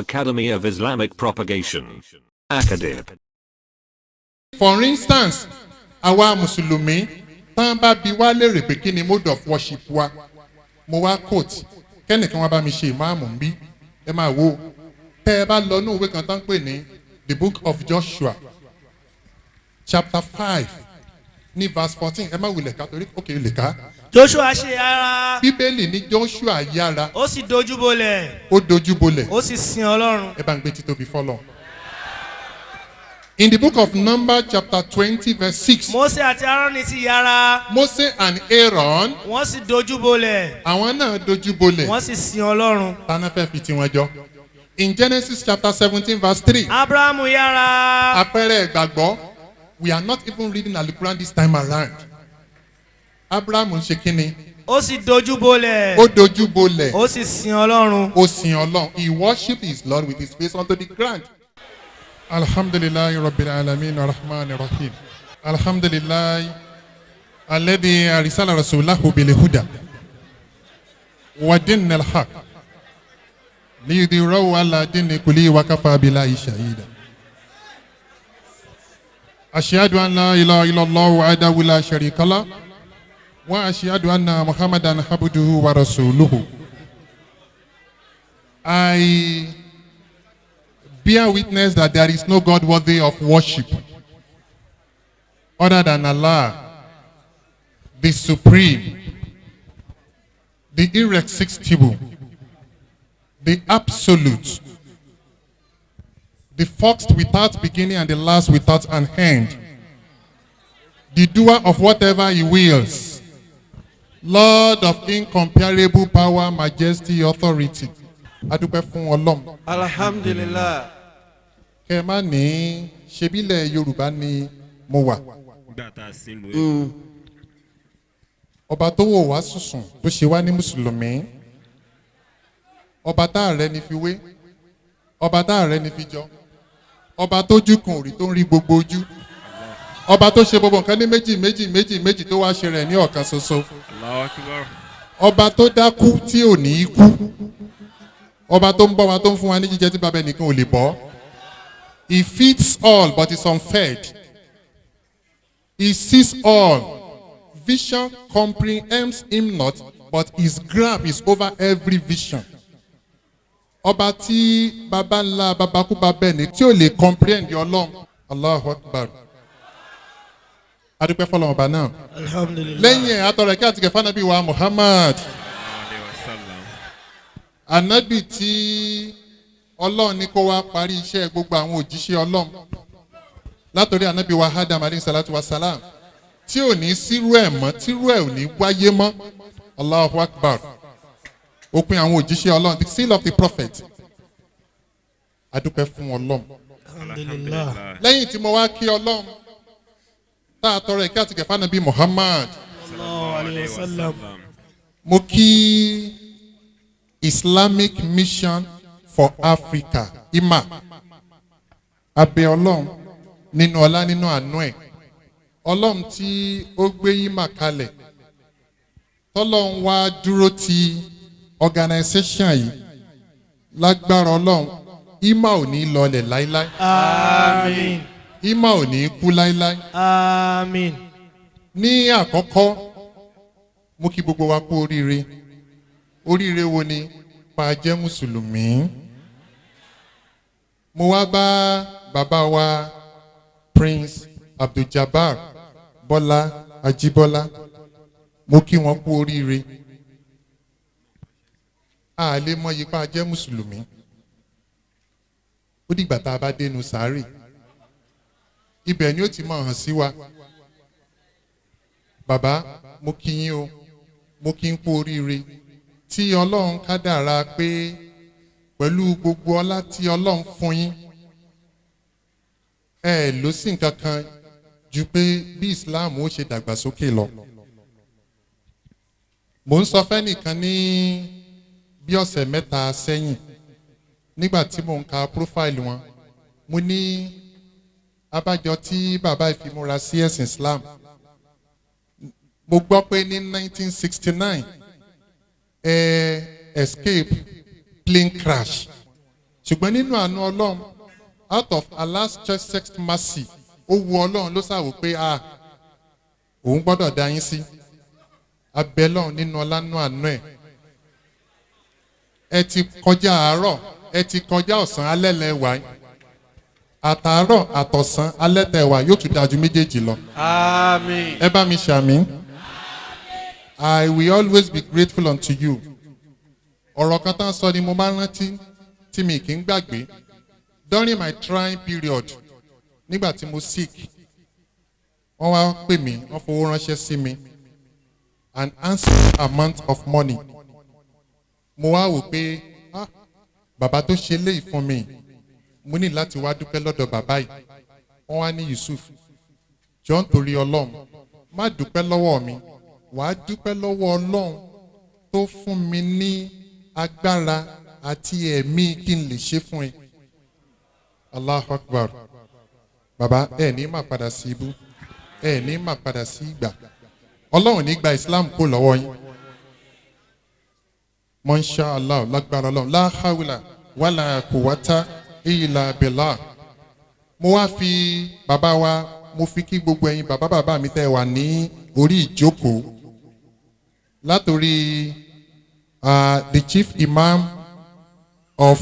Academy of Islamic Propagation. Acadip. For instance, àwa Mùsùlùmí tán bá bi wá lérè pé kí ni mode of worship wa, mo wá quote kẹ́nìkan wá bá mi ṣe ìmáàmù ń bí ẹ máa wo tẹ́ ẹ bá lọ ní ìwé kan tán pè ní the book of Joshua chapter 5 ní verse 14 ẹ má wulẹ̀ ká torí òkè lè ká. Joshua ṣe yára. Bíbélì ní Joshua yára. Ó sì dojúbolẹ̀. Ó dojúbolẹ̀. Ó sì sin Ọlọ́run. Ẹ bá ń gbé títóbi fọ́lọ́run. In the book of Numbers chapter 20 verse 6. Mose àti Aaroni sì yára. Mose and Aaron. Wọ́n sì dojúbolẹ̀. Àwọn náà dojúbolẹ̀. Wọ́n sì sin Ọlọ́run. Tana fẹ́ fi tiwọn jọ. In Genesis chapter 17 verse 3. Abrahamu yára. Àpẹẹrẹ ìgbàgbọ́. We are not even reading Al-Quran this time around. Abrahamu ṣe kíni. Ó sì dojúbolẹ̀. Ó dojúbolẹ̀. Ó sì sin Ọlọ́run. Ó sin Ọlọ́run. He worshiped his Lord with his face unto the ground. Alhamdulillahi Rabbil Alamin Ar-Rahman Ar-Rahim. Alhamdulillahi alladhi arsala rasulahu bil huda wa dinil haq liyudhhirahu ala dini kulli wa kafa billahi shahida. Ashhadu an la ilaha illallah wahdahu la sharika lah wa ashhadu anna Muhammadan abduhu wa rasuluhu. I bear witness that there is no God worthy of worship other than Allah, the supreme, the irresistible, the absolute, the first without beginning and the last without an end, the doer of whatever he wills, Lord of incomparable power, majesty, authority. Adúpẹ́ fún Ọlọ́run. Alhamdulillah. Kẹ́ má ní ṣebílẹ̀ Yorùbá ni mo wà. Ọba tó wò wá sùsùn tó ṣe wá ní Mùsùlùmí. Ọba tá àrẹ ni fi wé. Ọba tá àrẹ ni fi jọ. Ọba tó jùkùn rí tó ń rí gbogbo ojú. Ọba tó ṣe gbogbo nǹkan ní méjì tó wá ṣe rẹ̀ ní ọ̀kan ṣoṣo. Ọba tó dákú tí ò ní í kú. Ọba tó ń bọ́ wa tó ń fún wa ní jíjẹ tí bàbá ẹnìkan ò lè bọ́. He feeds all but is unfed. He sees all. Vision comprehends him not but his grasp is over every vision. Ọba tí bàbá ńlá babakú bàbá ẹni tí ò lè comprehend Ọlọ́run. Allahu Akbar. Adúpẹ́ fọlọ́run ọba náà. Alhamdulillah. Lẹ́yìn ẹ̀ atọ́rọ̀ kí àti kẹfà nàbí wa Muhammad. Ànábì tí Ọlọ́run ní kó wá parí iṣẹ́ gbogbo àwọn òjíṣẹ́ Ọlọ́run látòrí ànábì wa Adam alayhi salatu wa salam tí ò ní sírú ẹ̀ mọ́ tírú ẹ̀ ò ní wáyé mọ́. Allahu Akbar. Òpin àwọn òjíṣẹ́ Ọlọ́run, the seal of the prophet. Adúpẹ́ fún Ọlọ́run. Alhamdulillah. Lẹ́yìn tí mo wá kí Ọlọ́run tá a tọrọ ìkẹ́ àti kẹfà nàbí Muhammad. Sallallahu alayhi wa sallam. Mo kí Islamic Mission for Africa IMA abẹ́ Ọlọ́run nínú ọlá nínú àánú ẹ̀ Ọlọ́run tí ó gbé IMA kalẹ̀ tọ́lọ́run wá dúró ti organisation yìí lágbára Ọlọ́run IMA ò ní lọlẹ̀ láíláí. Àmín. IMA ò ní kú láíláí. Àmín. Ní àkọ́kọ́ mo kí gbogbo wa kú oríire. Oríire wo ni pa jẹ́ Mùsùlùmí? Mo wá bá bàbá wa Prince Abdul-Jabbar Bọ́lá Ajíbọ́lá. Mo kí wọn kú oríire. A lè mọ iye pa jẹ́ Mùsùlùmí. Ó dìgbà tá a bá dénú sàárè. Ibẹ̀ ni ó ti máa hàn sí wa. Bàbá, mo kí yín o. Mo kí n kú oríire. Tí Ọlọ́run kádàrá pé pẹ̀lú gbogbo ọlá tí Ọlọ́run fún yín ẹ ló sì nǹkan kan ju pé bí Islam ó ṣe dàgbàsókè lọ. Mò ń sọ fẹ́nìkan ní bí ọ̀sẹ̀ mẹ́ta sẹ́yìn nígbà tí mò ń ka profile wọn mo ní abájọ tí bàbá ìfimúra sí ẹ̀sìn Islam mo gbọ́ pé ní 1969 escape plane crash ṣùgbọ́n nínú àánú ọlọ́run out of Allah's chesed mercy ó wu ọlọ́run ló ṣàwò pé òun gbọ́dọ̀ dá yín sí abẹ́ lọ́run nínú ọlánú àánú ẹ̀ ẹ ti kọjá àárọ̀ ẹ ti kọjá ọ̀sán alẹ́ lẹ́wàá àtàárọ̀ àtọ̀sán alẹ́ tẹ̀wà yóò tún dájú méjèèjì lọ. Àmín. Ẹ bá mi ṣàmì. I will always be grateful unto you. Ọ̀rọ̀ kan tán sọ ni mo máa ń rántí tí mi kì í gbàgbé. During my trying period, nígbà tí mo sick, wọ́n wá pè mí, wọ́n fowó ránṣẹ́ sí mi. An handsome amount of money. Mo wá wò pé bàbá tó ṣe léyìí fún mi, mo ní láti wá dúpẹ́ lọ́dọ̀ bàbá yìí. Wọ́n wá ní Yusuf, jọ̀ọ́ nítorí Ọlọ́run, má dúpẹ́ lọ́wọ́ mi, wàá dúpẹ́ lọ́wọ́ Ọlọ́run tó fún mi ní agbára àti ẹ̀mí kí n lè ṣe fún ẹ. Allahu Akbar. Bàbá ẹ ní má padà sí ibú, ẹ ní má padà sí ìgbà. Ọlọ́run ní gba Islam kó lọ́wọ́ yín. Masha Allah lágbára Ọlọ́run la hawla wala quwwata illa billah. Mo wá fi bàbá wa mo fi kí gbogbo ẹ̀yin bàbá mi tẹ́ wà ní orí ìjókòó látòrí the chief imam of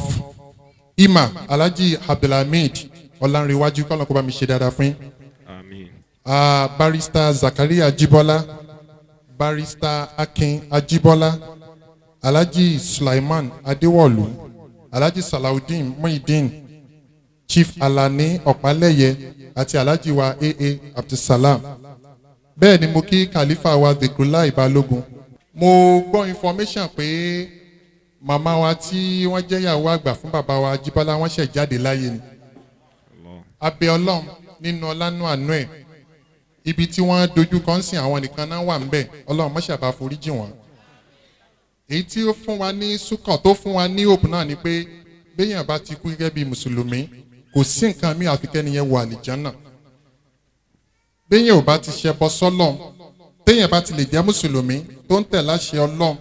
Ima Alhaji Abdulhamid Ọlánrewájú kọ́lọ́n kó bá mi ṣe dáadáa fún yín. Àmín. Barrister Zakaria Ajibola, Barrister Akin Ajibola, Alhaji Sulaiman Adewolu, Alhaji Salaudeen Muhyiddin, Chief Alani Ọ̀pálẹ́yẹ àti Alhaji wa AA Abdulsalam. Bẹ́ẹ̀ ni mo kí Khalifa wa Dhikrullah Balógun. Mo gbọ́ information pé màmá wa tí wọ́n jẹ́ ìyàwó àgbà fún bàbá wa Ajíbọ́lá wọ́n ṣẹ̀ jáde láyé ni. Abẹ́ Ọlọ́run nínú ọlánú àánú ẹ̀. Ibi tí wọ́n dojú kan sìn àwọn nìkan náà wà ńbẹ̀. Ọlọ́run má ṣe bá foríjì wọ́n. Èyí tí ó fún wa ní súkàn tó fún wa ní hope náà ni pé béèyàn bá ti kú gẹ́gẹ́ bí mùsùlùmí kò sí nǹkan mí àfikẹ́niyẹn wọ àlìjánà. Béèyàn ò bá ti ṣẹbọ sọ́lọ́run téèyàn bá ti lè jẹ́ mùsùlùmí tó ń tẹ̀ láṣẹ Ọlọ́run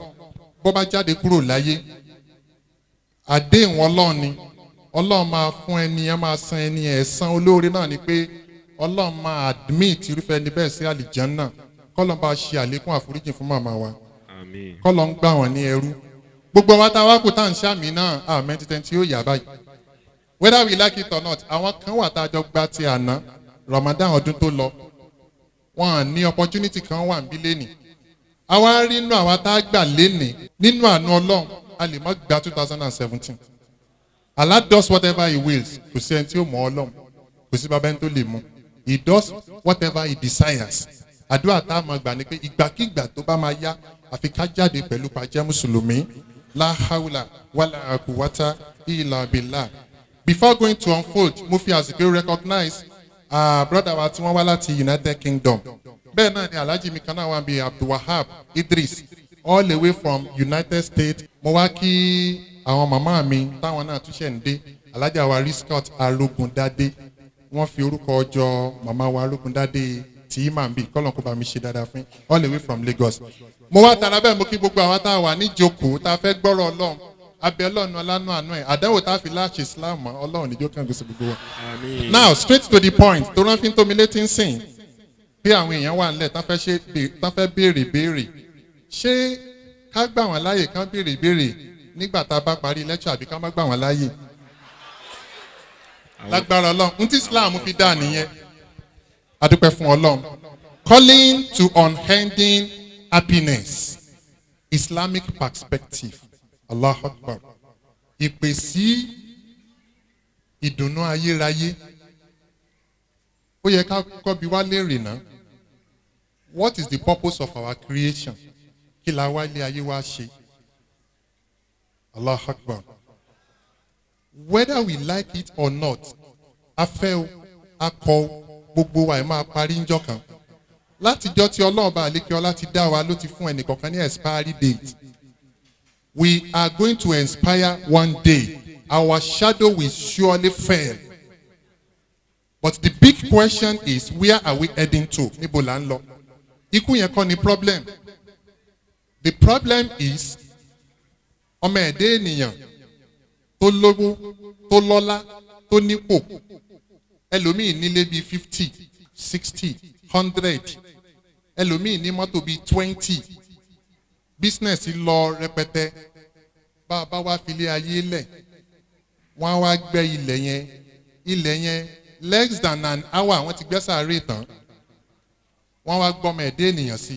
bó bá jáde kúrò láyé àdéhùn Ọlọ́run ni Ọlọ́run máa fún ẹni ẹ máa san ẹni ẹ̀san olóore náà ni pé Ọlọ́run máa admit irúfẹ́ ẹni bẹ́ẹ̀ sí àlìjánà kọ́lọ́n bá ṣe àlékún àforíjì fún màmá wa kọ́lọ́n ń gbà wọ́n ní ẹrú gbogbo wa tá a wá kú tá à ń ṣàmì náà àmẹ́ títẹ̀ tí ó yà báyìí whether we like it or not àwọn kan wà tá a jọ gba ti àná Ramadan ọdún tó lọ wọn ní opportunity kan wà níbí lẹ́nìí àwa rí inú àwa tá a gbà lẹ́nìí nínú àánú Ọlọ́run a lè má gba 2017 Allah does whatever he wills kò sí ẹni tí ó mọ Ọlọ́run kò sí bàbá ẹni tó lè mú he does whatever he desires àdúrà tá a máa gbà ní pé ìgbàkígbà tó bá máa yá àfi ká jáde pẹ̀lú pàjẹ́ mùsùlùmí la hawla wala quwwata illa billah. Before going to unfold mo fi àsìkò recognize brother wa tí wọ́n wá láti United Kingdom bẹ́ẹ̀ náà ni alhaji mi kan náà wà bí Abdulwahab Idris all the way from United States. Mo wá kí àwọn màmá mi táwọn náà túnṣe ń dé alhaja wa Riscot Arógundádé wọ́n fi orúkọ ọjọ́ màmá wa Arógundádé tí màá bí kọ́lọ́n kó bá mi ṣe dáadáa fún all the way from Lagos. Mo wá tara bẹ́ẹ̀ mo kí gbogbo àwọn tá a wà níjókòó tá a fẹ́ gbọ́rọ̀ Ọlọ́run abẹ́ Ọlọ́run ọlánú àánú ẹ̀ àdánwò tá a fi láṣẹ Islam mọ́ Ọlọ́run níjó kàn gbèsè gbogbo wa. Now straight to the point tó rán fi ń tómi létí ń sìn bí àwọn èèyàn wà nílẹ̀ tán fẹ́ béèrè ṣé ká gbà wọ́n láàyè kán béèrè nígbà tá a bá parí lecture àbí ká má gbà wọ́n láàyè. Lágbára Ọlọ́run tí Islam fi dá nìyẹn adúpẹ́ fún Ọlọ́run. Calling to unending happiness Islamic perspective Allahu Akbar ìpè sí ìdùnnú ayérayé ó yẹ ká kọ́ bí wá léèrè náà what is the purpose of our creation kí la wá ilé ayé wá ṣe Allahu Akbar whether we like it or not afẹ́ o akọ gbogbo wa ẹ̀ máa parí ńjọ́ kan látijọ́ tí Ọlọ́run bá àlékè ọlá ti dá wa ló ti fún ẹnìkọ̀ọ̀kan ní expiry date. We are going to expire one day. Our shadow will surely fail. But the big question is, where are we heading to? Níbo là ń lọ? Ikú yẹn kọ́ ni problem. The problem is, ọmọ ẹ̀dá ènìyàn tó lówó tó lọ́lá tó nípò ẹlòmíì nílé bíi 50 60 100 ẹlòmíì ní mọ́tò bíi 20 business lọ rẹpẹtẹ bá a bá wá filé ayé lẹ̀ wọ́n á wá gbẹ́ ilẹ̀ yẹn less than an hour wọ́n ti gbẹ́ sàárè tán wọ́n wá gbọ́mọ ẹ̀dá ènìyàn sí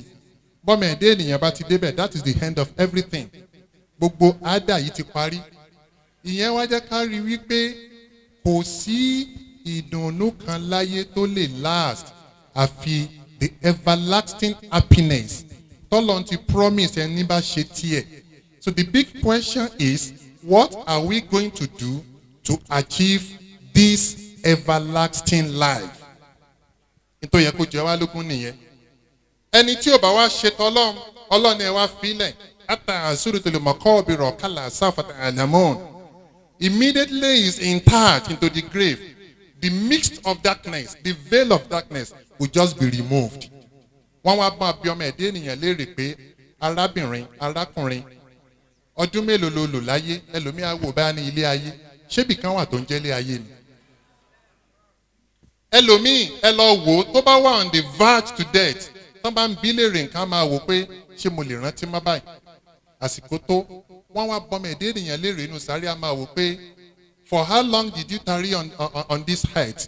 bọ́mọ ẹ̀dá ènìyàn bá ti débẹ̀ that is the end of everything gbogbo àdá yìí ti parí ìyẹn wá jẹ́ ká rí wípé kò sí ìdùnnú kan láyé tó lè last àfi the everlasting happiness tọ́lọ́n ti promise ẹni bá ṣe tiẹ̀. So the big question is, what are we going to do to achieve this everlasting life? Nítorí yẹ kó jẹ́ wá lógún nìyẹn. Ẹni tí ò bá wá ṣe tọ́lọ́n, ọlọ́ni ẹ wá filẹ̀. Ata àzúrò tó lè mọ̀ kọ́ òbí rọ̀ kálá sáfàtà àlámọ́n. Immediately is interred into the grave. The mist of darkness, the veil of darkness will just be removed. Wọ́n wá bá bí ọmọ ẹ̀dá ènìyàn léèrè pé arábìnrin, arákùnrin, ọdún mélòó ló lò láyé ẹlòmíà wò bá ní ilé ayé ṣébì kan wà tó ń jẹ́lé ayé ni. Ẹlòmíì ẹ lọ wò ó tó bá wà on the verge to death tó bá ń bí léèrè nǹkan máa wò pé ṣé mo lè rántí má báyìí àsìkò tó wọ́n wá bọ́mọ ẹ̀dá ènìyàn léèrè inú sáré á máa wò pé for how long did you tarry on this earth?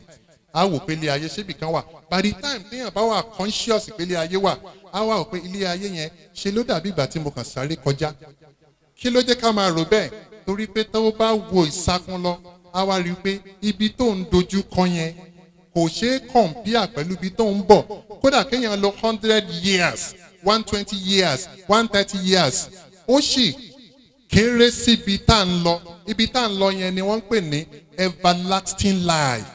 A wò pé ilé ayé ṣébì kan wà by the time téèyàn bá wà conscious pé ilé ayé wà á wà pé ilé ayé yẹn ṣe ló dàbí ìgbà tí mo kàn sáré kọjá. Kí ló jẹ́ ká máa rò bẹ́ẹ̀ torí pé tó bá wo ìsákun lọ á wá rí i pé ibi tó ń dojú kọ yẹn kò ṣeé compare pẹ̀lú ibi tó ń bọ̀ kódà kéèyàn lò 100 years 120 years 130 years ó sì kéré síbi tá à ń lọ ibi tá à ń lọ yẹn ni wọ́n ń pè ní everlasting life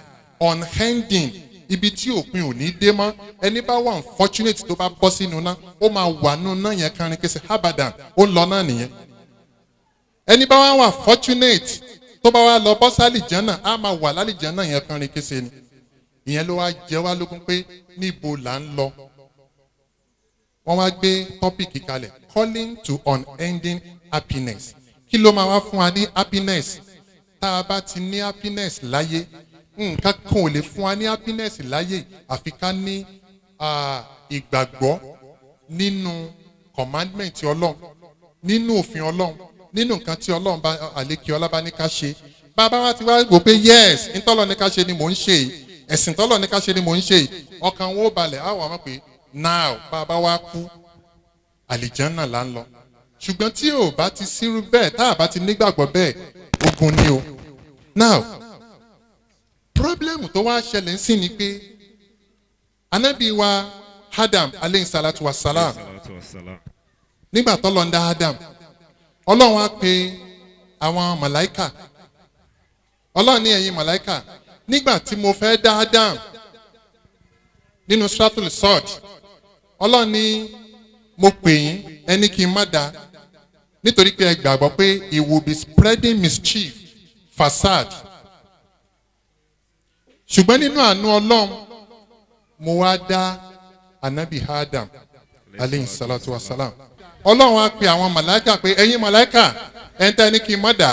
unending ibi tí òpin ò ní dé mọ́ ẹni bá wà unfortunate tó bá bọ́ sínú náà ó máa wà nínú náà yẹn kárin kése abadan ó lọ náà nìyẹn ẹni bá wà fortunate tó bá wà lọ bọ́ sálìjánà á máa wà lálìjánà yẹn kárin kése ni ìyẹn ló wá jẹ́ wá lógún pé níbo là ń lọ wọ́n wá gbé tọ́pìkì kalẹ̀ calling to unending happiness kí ló máa wá fún wa ní happiness tá a bá ti ní happiness láyé nǹkan kan ò lè fún wa ní happiness láyé àfi ká ní ìgbàgbọ́ nínú commandment ọlọ́run nínú òfin ọlọ́run nínú nǹkan tí ọlọ́run bá àlékè ọlá bá ní ká ṣe bàbá wa ti wá wò pé yes ntọ́lọ́ ní ká ṣe ni mò ń ṣe yìí ẹ̀sìn tọ́lọ́ ní ká ṣe ni mò ń ṣe yìí ọkàn wọn ó balẹ̀ á wà wọ́n pé now bàbá wa kú àlìjánà là ń lọ ṣùgbọ́n tí ò bá ti sírú bẹ́ẹ̀ tá a bá ti nígbàgbọ́ bẹ́ẹ̀ ogun ni o now problem tó wá ṣẹlẹ̀ ń sìn ni pé anábì wa Adam aleyhi salatu wa salam nígbà tó lọ ń dá Adam ọlọ́run á pe àwọn màláìkà ọlọ́run ní ẹ̀yin màláìkà nígbà tí mo fẹ́ dá Adam nínú stratul sod ọlọ́run ní mo pè yín ẹni kí n má dá nítorí pé ẹ gbàgbọ́ pé he will be spreading mischief facade ṣùgbọ́n nínú àánú ọlọ́run mo wá dá anabi Adam aleyhi salatu wa salam ọlọ́run á pe àwọn màláìkà pé ẹ̀yin màláìkà ẹ̀ńtẹ́ ní kí n má dá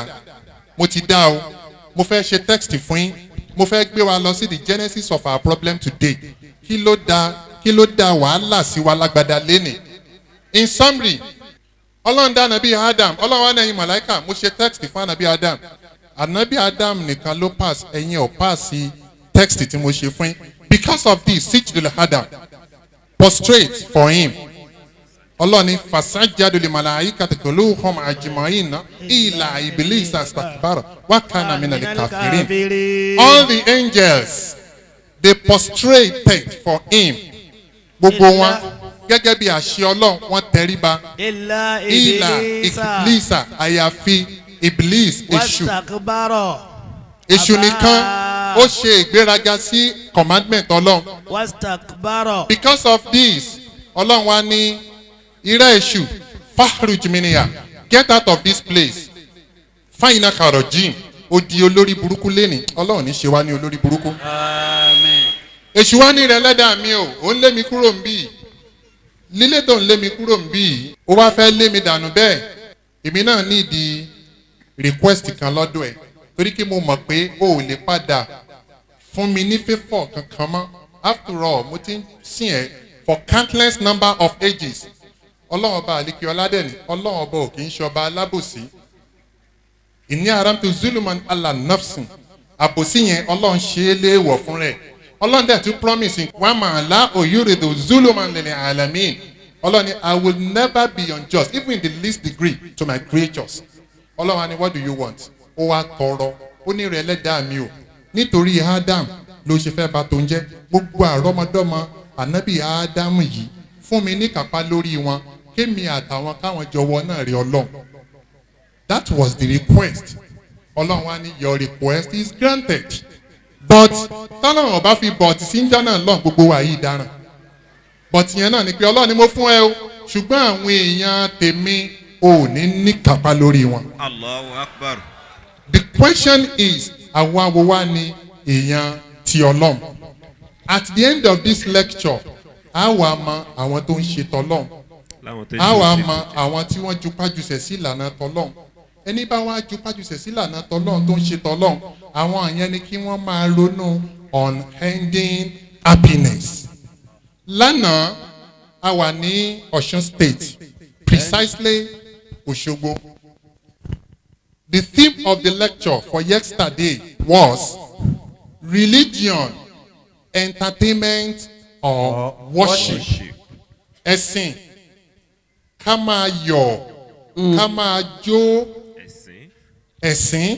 mo ti dá o mo fẹ́ ṣe text fún yín mo fẹ́ gbé wa lọ sí the genesis of our problem today kí ló dá wàhálà sí wa lágbádá lénìí in summary ọlọ́run dá anabi Adam ọlọ́run wá ní ẹ̀yin màláìkà mo ṣe text fún anabi Adam nìkan ló pass ẹ̀yin ò pass text tí mo ṣe fún yín because of this sijidul Adam prostrate for him ọlọ́ni fasajadu li malaikati kulluhum ajma'in illa iblis astakbara wa kana minal kafirin all the angels they prostrated for him gbogbo wọn gẹ́gẹ́ bí àṣẹ ọlọ́run wọ́n tẹríba illa iblisa àyàfi iblis èṣù nìkan ó ṣe ìgbéraga sí commandment ọlọ́run because of this ọlọ́run wa ní ira èṣù fahruj miniya get out of this place fáyínà karojin ó di olórí burúkú lẹ́nìí ọlọ́run ní ṣe wá ní olórí burúkú. èṣù wá ní rẹ lẹ́dàá mi o ó ń lé mi kúrò ń bí lílé tó ń lé mi kúrò ń bí ó wá fẹ́ lé mi dànù bẹ́ẹ̀ èmi náà ní ìdí request kan lọ́dọ̀ ẹ̀ torí kí mo mọ̀ pé o ò lè padà fún mi ní favour kankan mọ́ after all mo ti ń sìn ẹ́ for countless number of ages ọlọ́run ọba àlekí ọládẹ́ni ọlọ́run ọba ò kì í ṣọba alábòsí ìní aramtu zuluman ala nafsin àbòsí yẹn ọlọ́run ṣe é léèwọ̀ fún rẹ̀ ọlọ́run dẹ̀ tún promise wà máa lá òyúrèdò zuluman lil alamin ọlọ́run ni I will never be unjust even in the least degree to my creatures ọlọ́run ni what do you want ó wá tọrọ ó ní rẹ̀ ẹlẹ́dàá mi o nítorí Adam ló ṣe fẹ́ bá tó ń jẹ́ gbogbo àrọ́mọdọ́mọ ànábì Ádámù yìí fún mi ní kápá lórí wọn kémi àtàwọn káwọn jọwọ́ náà rí ọlọ́run that was the request ọlọ́run wa ní your request is granted but tọ́lọ́run ọba fi bọ̀tì sí ń jọ́ náà lọ́n gbogbo wa yìí dáràn bọ̀tì yẹn náà ni pé ọlọ́run ni mo fún ẹ o ṣùgbọ́n àwọn èèyàn tèmi ò ní kápá lórí wọn. Allahu Akbar. The question is àwọn awo wa ni èèyàn ti ọlọ́run at the end of this lecture a wà mọ àwọn tó ń ṣe tọlọ́run a wà mọ àwọn tí wọ́n jupájusẹ̀ sí ìlànà tọlọ́run ẹni bá wá jupájusẹ̀ sí ìlànà tọlọ́run tó ń ṣe tọlọ́run àwọn yẹn ni kí wọ́n máa ronú unending happiness. Lánàá a wà ní Ọ̀ṣun state precisely Òṣogbo. The theme of the lecture for yesterday was religion, entertainment or worship. Ẹ̀sìn, ká máa yọ̀, ká máa jó, ẹ̀sìn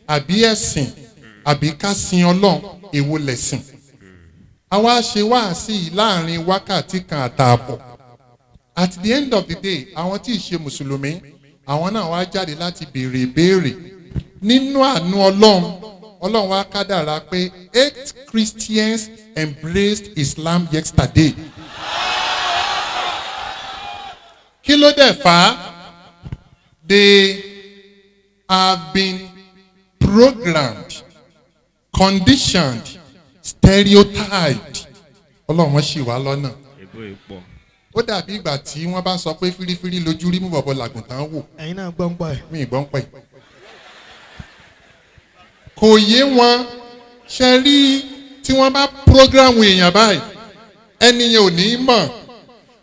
àbí ẹ̀sìn àbí ká sin Ọlọ́run èwo lẹ̀sìn. Àwa ṣe wáàsí láàrin wákàtí kan àtààbọ̀. At the end of the day, àwọn tí ì ṣe Mùsùlùmí, àwọn náà wá jáde láti béèrè ìbéèrè. Nínú àánú Ọlọ́run, Ọlọ́run wá kádàrá pé 8 Christians embraced Islam yesterday. Kí ló dẹ̀ fà á? They have been programmed, conditioned, stereotyped. Ọlọ́run wọ́n ṣì wá lọ́nà. Ó dàbí ìgbà tí wọ́n bá sọ pé fírífírí lójú rí mú bọ̀bọ̀ làgùntàn wò. ẹ̀yin náà gbọ́n pa ẹ̀. Mi gbọ́n pẹ̀. Kò yé wọn ṣe rí tí wọ́n bá prógrámù èèyàn báyìí ẹni yẹn ò ní mọ̀.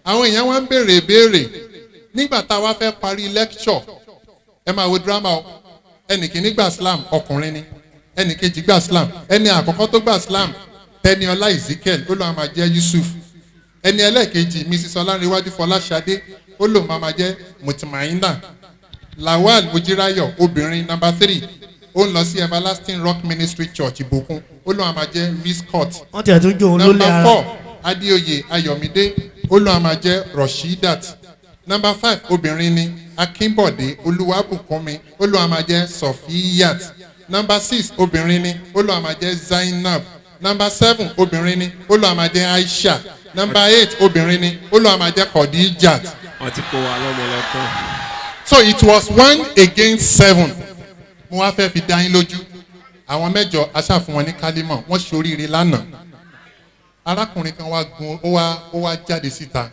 Àwọn èèyàn wá ń béèrè ìbéèrè nígbà tá a wá fẹ́ parí lecture ẹ máa wo drama o ẹnì kìíní gba Islam ọkùnrin ni ẹnì kejì gba Islam ẹni àkọ́kọ́ tó gba Islam Tẹniọlá Ezekiel ó lóun máa jẹ́ Yusuf ẹni ẹlẹ́ẹ̀kejì Mrs Ọlánrewájú Fọláṣadé ó lóun máa jẹ́ Mutmainna Lawal Mujirayo obìnrin number 3 ó ń lọ sí Everlasting Rock Ministry Church Ìbòkun ó lóun máa jẹ́ Riscott wọ́n ti ẹ̀tún jó òun ló lé ara. number 4 Adéoyè Ayọ̀mídé ó lóun máa jẹ́ Rashidat number 5 obìnrin ni Akínbọ̀dé Olúwabùkúnmi ó lóun máa jẹ́ Sofiyat number 6 obìnrin ni ó lóun máa jẹ́ Zainab number 7 obìnrin ni ó lóun máa jẹ́ Aisha number 8 obìnrin ni ó lóun máa jẹ́ Khadijat. wọ́n ti kó wa lọ́mọ lọ́tọ́. So it was 1 against 7. Mo wá fẹ́ fi dá yín lójú. Àwọn mẹ́jọ aṣáfún wọn ní Kálímọ̀ wọ́n ṣoríire lánàá. Arákùnrin kan wá gun ó wá jáde síta.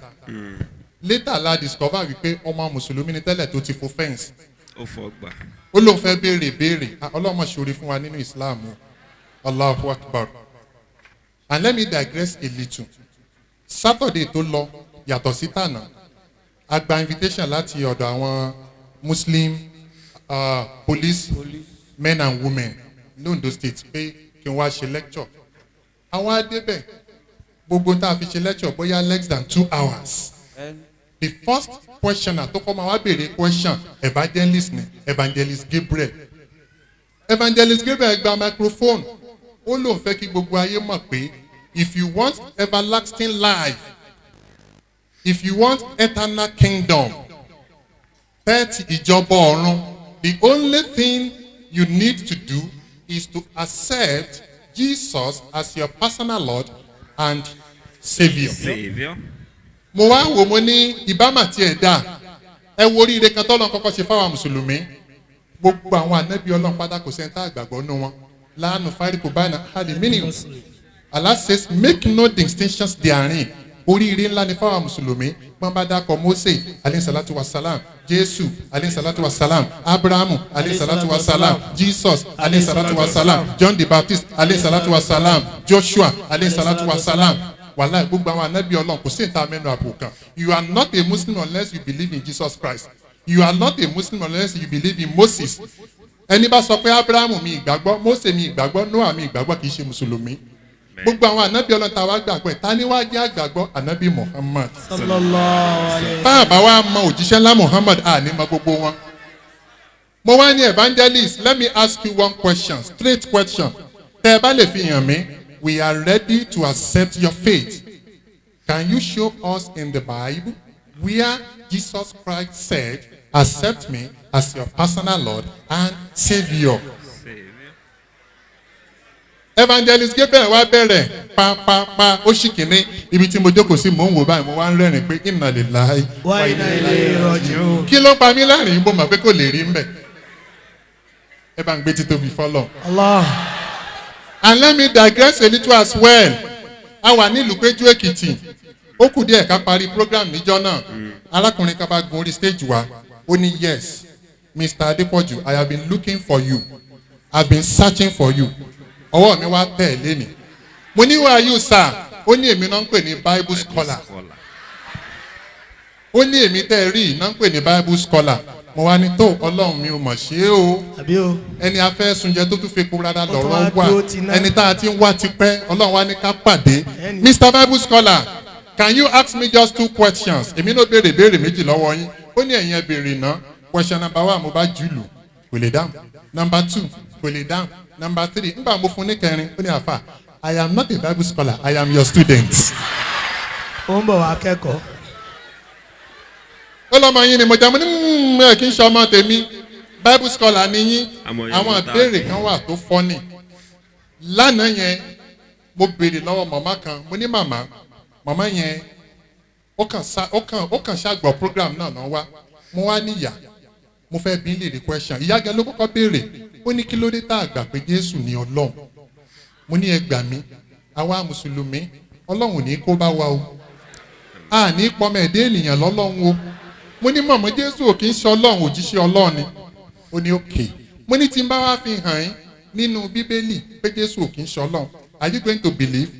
Later la discover wípé ọmọ Mùsùlùmí ni tẹ́lẹ̀ tó ti fo fence. ó fọ́ gbà. Ó lóun fẹ́ béèrè. Ọlọ́mọ ṣorí fún wa nínú Islam. Allahu Akbar. And let me digress a little. Saturday tó lọ yàtọ̀ sí tànà. A gba invitation láti ọ̀dọ̀ àwọn Muslim police men and women l'Ondo State pé kí n wá ṣe lecture. Àwọn adébẹ̀ gbogbo tá a fi ṣe lecture bóyá less than 2 hours. The first questioner tó kọ́ máa wá béèrè question evangelist ni Evangelist Gabriel. Evangelist Gabriel gba microphone ó lóun fẹ́ kí gbogbo ayé mọ̀ pé if you want everlasting life, if you want eternal kingdom, pẹ́ẹ́tì ìjọba ọ̀run, the only thing you need to do is to accept Jesus as your personal Lord and Saviour. Saviour. Mo wá wò mo ní ìbámà tí ẹ̀ dá ẹ wo oríire kan tọ́lọ́ kọ́kọ́ ṣe fáwọn mùsùlùmí gbogbo àwọn ànábì Ọlọ́run pátá kò sẹ́ńtà àgbàgbọ́ nù wọn láàánú fáríkù báyìí hàdí mínú. Allah says make no distinctions therein oríire ńlá ni fáwọn mùsùlùmí wọ́n bá dákọ̀ Mósè aleyhisalatu wasalam, Jésù aleyhisalatu wasalam, Abrahamu aleyhisalatu wasalam, Jesus aleyhisalatu wasalam, John the Baptist aleyhisalatu wasalam, Joshua aleyhisalatu wasalam. Wàhálà gbogbo àwọn anábì Ọlọ́run kò sí ìta mẹ́nu àpò kan. You are not a Muslim unless you believe in Jesus Christ. You are not a Muslim unless you believe in Moses. Ẹni bá sọ pé Abrahamu mi ìgbàgbọ́, Mósè mi ìgbàgbọ́, Noah mi ìgbàgbọ́ kì í ṣe mùsùlùmí. Gbogbo àwọn ànábì Ọlọ́run tá a wá gbàgbọ́ ẹ̀ ta ni wá jẹ́ àgbàgbọ́ ànábì Muhammad. sallallahu alayhi. Tá a bá wá mọ òjíṣẹ́ ńlá Muhammad à ní mọ gbogbo wọn. Mo wá ní evangelist, let me ask you one question, straight question. Tẹ́ ẹ bá lè fi hàn mí, we are ready to accept your faith. Can you show us in the Bible where Jesus Christ said, accept me as your personal Lord and Savior? Evangelist Gabriel wá bẹ̀rẹ̀ pa ó sì kìíní ibi tí mo jókòó sí mò ń wò báyìí mo wá ń rẹ́rìn pé inna lillahi wa inna ilayhi raji'un. kí ló pa mí lẹ́rìn mo mọ̀ pé kò lè rí mbẹ̀ ẹ bá ń gbé títóbi fọlọ́. Allah. And let me digress a little as well. A wà nílùú Péjú Èkìtì ó kù díẹ̀ ká parí program níjọ́ náà arákùnrin kan bá gun orí stage wa ó ní yes Mr. Adepoju, I have been looking for you, I have been searching for you. Ọwọ́ mi wá tẹ̀ lé ní. Mo ní who are you sir? Ó ní èmi náà ń pè ní Bible scholar. Ó ní èmi tẹ́ rí náà ń pè ní Bible scholar. Mo wá ní tó Ọlọ́run mi ò mọ̀ ṣe o. Àbí o. Ẹni afẹ́ sunjẹ tó tún fi epo rárá lọ́rọ́ wá wà. dúró ti ná. Ẹni tá a ti ń wá tipẹ́ Ọlọ́run wá ní ká pàdé. Ẹni. Mr. Bible scholar, can you ask me just 2 questions? Èmi náà béèrè méjì lọ́wọ́ yín. Ó ní ẹ̀yin ẹ béèrè náà. Question number 1 mo bá jùlù kò lè dáhùn. Number 2 kò lè dáhùn. Number 3 nígbà mo fún ní kẹrin ó ní àfà I am not a Bible scholar, I am your student. Ó ń bọ̀ wá kẹ́kọ̀ọ́. Ó lọ́mọ yín ni mo jẹ́ mo ní ẹ̀ kí n ṣe ọmọ tèmi Bible scholar ni yín. Àwọn ìbéèrè kan wà tó fọ́nì. Lánàá yẹn mo béèrè lọ́wọ́ màmá kan mo ní màmá yẹn ó kàn ṣàgbọ̀ program náà wá mo wá níyà mo fẹ́ bí lè rí question ìyá gẹ́gẹ́ ló kọ́kọ́ béèrè ó ní kí ló dé tá a gbà pé Jésù ni Ọlọ́run mo ní ẹ gbà mí àwa mùsùlùmí Ọlọ́run ní kó bá wa o a ní pọmọ ẹ̀dẹ́ ènìyàn lọ́lọ́run o mo ní mọ̀mọ́ Jésù ò kì í ṣe Ọlọ́run òjíṣẹ́ Ọlọ́run ni ó ní òkè mo ní tí n bá wá fi hàn yín nínú Bíbélì pé Jésù ò kì í ṣe Ọlọ́run are you going to believe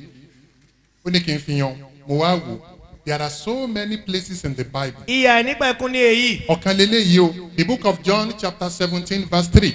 ó ní kí n fi hàn mo wá wò there are so many places in the Bible. Ìyà nípẹ̀kun ní èyí. Ọ̀kan lélẹ́yìí o the book of John chapter 17 verse 3.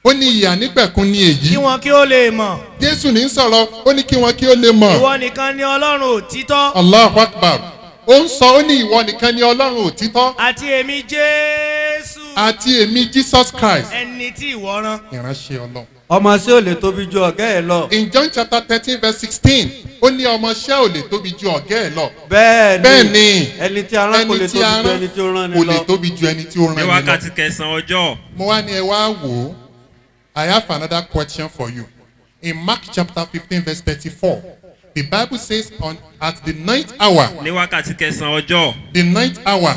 Ó ní ìyà nípẹ̀kun ní èyí. Kí wọn kí ó lè mọ̀. Jésù ní sọ̀rọ̀ ó ní kí wọn kí ó lè mọ̀. Ìwọ nìkan ni Ọlọ́run òtítọ́. Allahu Akbar. Ó ń sọ ó ní ìwọ nìkan ni Ọlọ́run òtítọ́. Àti èmi Jésù. Àti èmi Jesus Christ. Ẹni tí ìwọ rán. Ìránṣẹ́ Ọlọ́run. Ọmọọṣẹ́ ò lè tóbi ju ọ̀gá ẹ̀ lọ. In John chapter 13 verse 16 ó ní ọmọọṣẹ́ ò lè tóbi ju ọ̀gá ẹ̀ lọ. Bẹ́ẹ̀ ni Bẹ́ẹ̀ ni ẹni tí a rán kò lè tóbi ju ẹni tí ó rán ni kò lè lọ. tóbi ju ẹni tí ó rán ní ni lọ. wákàtí kẹsàn-án ọjọ́. Mo wá ní ẹ wá wò ó. I have another question for you. In Mark chapter 15 verse 34, the Bible says at the 9th hour. ní wákàtí kẹsàn-án ọjọ́. The 9th hour.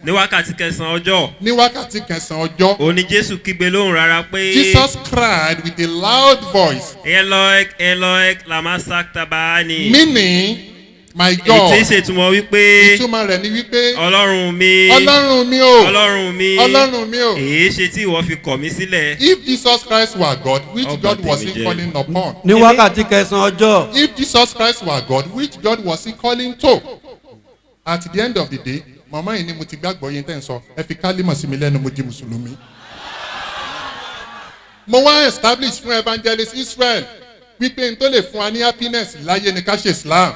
ní wákàtí kẹsàn-án ọjọ́. Ní wákàtí kẹsàn-án ọjọ́. ó ní Jésù kígbe lóhùn rárá pé. Jesus cried with a loud voice. Eloi Eloi lama sabachthani. Meaning, my èyí tí God. ń ṣètumọ̀ wípé. Ìtumọ̀ rẹ̀ ni wípé. Ọlọ́run mi. Ọlọ́run mi o. Ọlọ́run mi. Ọlọ́run mi o. èyí ṣe tí ìwọ fi kọ̀ mí sílẹ̀. If Jesus Christ were God, which Ọba God was tèmi he jẹ́. calling upon? Ní wákàtí kẹsàn-án ọjọ́. If Jesus Christ were God, which God was he calling to? At the end of the day, màmá yìí ni mo ti gbàgbọ́ yín tẹ́ ń sọ, ẹ fi kálímọ̀ sí mi lẹ́nu mo di Mùsùlùmí. Mo wá establish fún evangelist Israel wípé n tó lè fún wa ní happiness láyé ni ká ṣe Islam.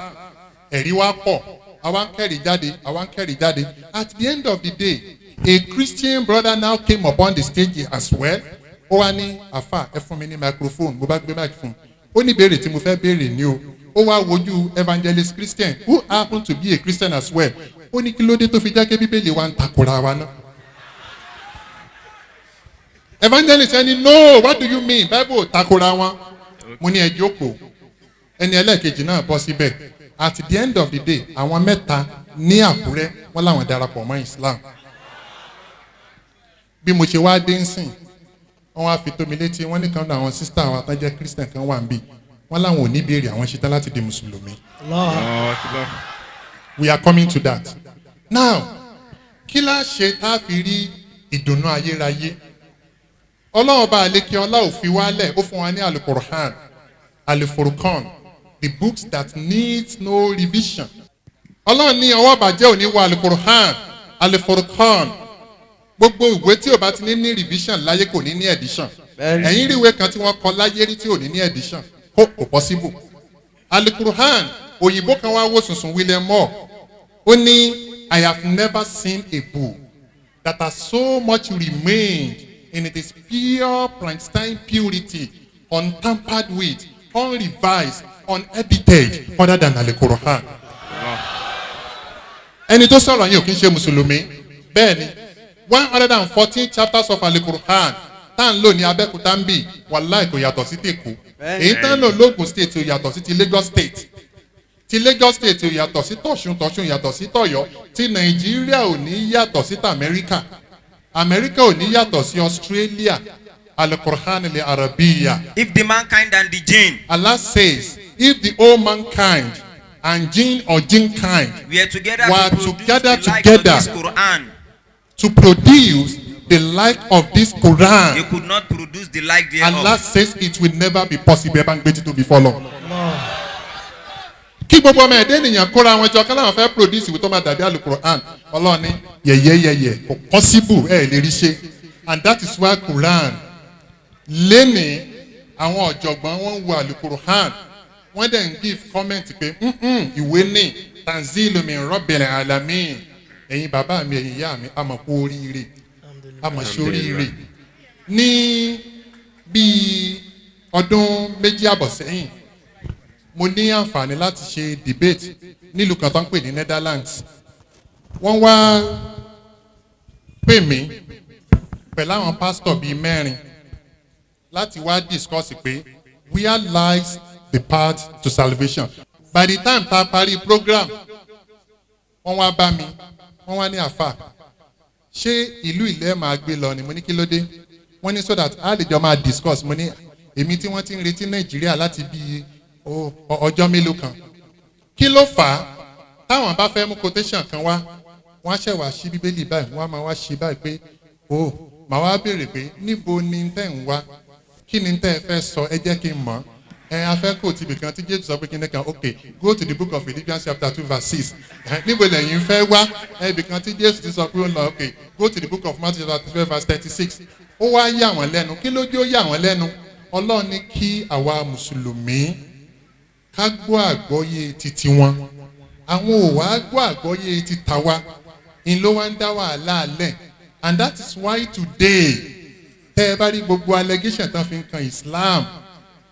Ẹ̀rí wa pọ̀, àwa ń kẹ́rì jáde, àwa ń kẹ́rì jáde. At the end of the day, a Christian brother now came upon the stage as well. Ó wá ní àfà ẹ fún mi ní microphone, mo bá gbé microphone. Ó ní ìbéèrè tí mo fẹ́ béèrè ni o. Ó wá wojú evangelist Christian who happened to be a Christian as well. Ó ní kí ló dé tó fi jákè Bíbélì wa ń takora wa náà. Evangelist ẹni no what do you mean Bible takora wọn. Mo ní ẹ jókòó. Ẹni ẹlẹ́ẹ̀kejì náà bọ́ síbẹ̀. At the end of the day, àwọn mẹ́ta ní Àkúrẹ́ wọ́n láwọn darapọ̀ mọ́ Islam. Bí mo ṣe wá dé ń sìn, wọ́n wá fi tó mi létí, wọ́n ní kan náà àwọn sísítà àwọn àtàjẹ́ Christian kan wà ń bì. wọ́n láwọn ò ní béèrè àwọn ṣetán láti di mùsùlùmí. Allah. We are coming to that. Now, kí la ṣe tá a fi rí ìdùnnú ayérayé? Ọlọ́run ọba àlékè ọlá ò fi wálẹ̀, ó fún wa ní Al-Qur'an, Al-Furqan, the books that need no revision. Ọlọ́run ní ọwọ́ bàjẹ́ òní wa Al-Qur'an, Al-Furqan. Gbogbo ìwé tí ò bá ti ní revision láyé kò ní edition. Ẹ̀yin rí ìwé kan tí wọ́n kọ láyé rí tí ò ní edition. Kò possible. Al-Qur'an, òyìnbó kan wá wò sùnsùn William Moore. Ó ní, I have never seen a book that has so much remained in its pure pristine purity, untampered with, unrevised, unedited, other than Al-Qur'an. Ẹni tó sọ̀rọ̀ yìí ò kí ń ṣe Mùsùlùmí. Bẹ́ẹ̀ni, 114 chapters of Al-Qur'an tá ń lò ní Abẹ́òkúta ń bì, wàláì kò yàtọ̀ sí tèkó. Èyí tá ń lò l'Ógùn state ò yàtọ̀ sí ti Lagos state. Ti Lagos state ò yàtọ̀ sí tọ̀ṣun yàtọ̀ sí tọ̀yọ́. Ti Nàìjíríà ò ní yàtọ̀ sí t'Amẹ́ríkà. Amẹ́ríkà ò ní yàtọ̀ sí Australia. Al-Qur'an al-Arabiya. If the mankind and the jinn Allah says, if the whole mankind and jinn or jinn kind were together were to produce together the like of this Quran, to produce the like of this they Quran, could not produce the like thereof. Allah says it will never be possible. Ẹ bá ń gbé títún before long. Kí gbogbo ọmọ ẹ̀dẹ́ ènìyàn kóra wọn jọ káláwọn fẹ́ produce ìwé tó máa dàbí Al-Qur'an. Ọlọ́run ní yẹ̀yẹ̀yẹ̀yẹ̀ kò possible ẹ̀ lè rí ṣe. And that is why Quran lénìí àwọn ọ̀jọ̀gbọ́n wọn wo Al-Qur'an wọ́n dẹ̀ ń give comment pé ìwé ní tanzilu min rabbil alamin. Ẹ̀yin bàbá mi ẹ̀yin ìyá mi àmọ̀ kú oríire àmọ̀ ṣe oríire. Ní bíi ọdún méjì àbọ̀ sẹ́yìn mo ní àǹfààní láti ṣe debate nílùú kan tó ń pè ní Netherlands. Wọ́n wá pè mí pẹ̀lú àwọn pastor bíi mẹ́rin láti wá discuss pé where lies the path to salvation. By the time tá a parí program wọ́n wá bá mi wọ́n wá ní àfà ṣé ìlú ilẹ̀ máa gbé lọ ni mo ní kí ló dé wọ́n ní so that a lè jọ máa discuss mo ní èmi tí wọ́n ti ń retí Nàìjíríà láti bí ọjọ́ mélòó kan kí ló fà á táwọn bá fẹ́ mú quotation kan wá wọ́n á ṣẹ̀ wá sí bíbélì báyìí wọ́n á máa wá ṣe báyìí pé màá wá béèrè pé níbo ni tẹ́ ń wá kí ni tẹ́ ẹ fẹ́ sọ ẹ jẹ́ kí n mọ̀ afẹ́ kò tibì kan tí Jésù sọ pé kí ni kan okay go to the book of Philippians chapter 2 verse 6 níbo lẹ́yìn fẹ́ wá ibì kan tí Jésù ti sọ pé ó lọ okay go to the book of Matthew chapter 12 verse 36 ó wá yà wọ́n lẹ́nu kí ló jẹ́ ó yà wọ́n lẹ́nu Ọlọ́run ní kí àwa mùsùlùmí ká gbọ́ àgbọ́yé titi wọn àwọn ò wá gbọ́ àgbọ́yé ti tàwa in ló wá ń dá wàhálà alẹ́ and that is why today tẹ́ ẹ bá rí gbogbo allegation tán fi ń kan Islam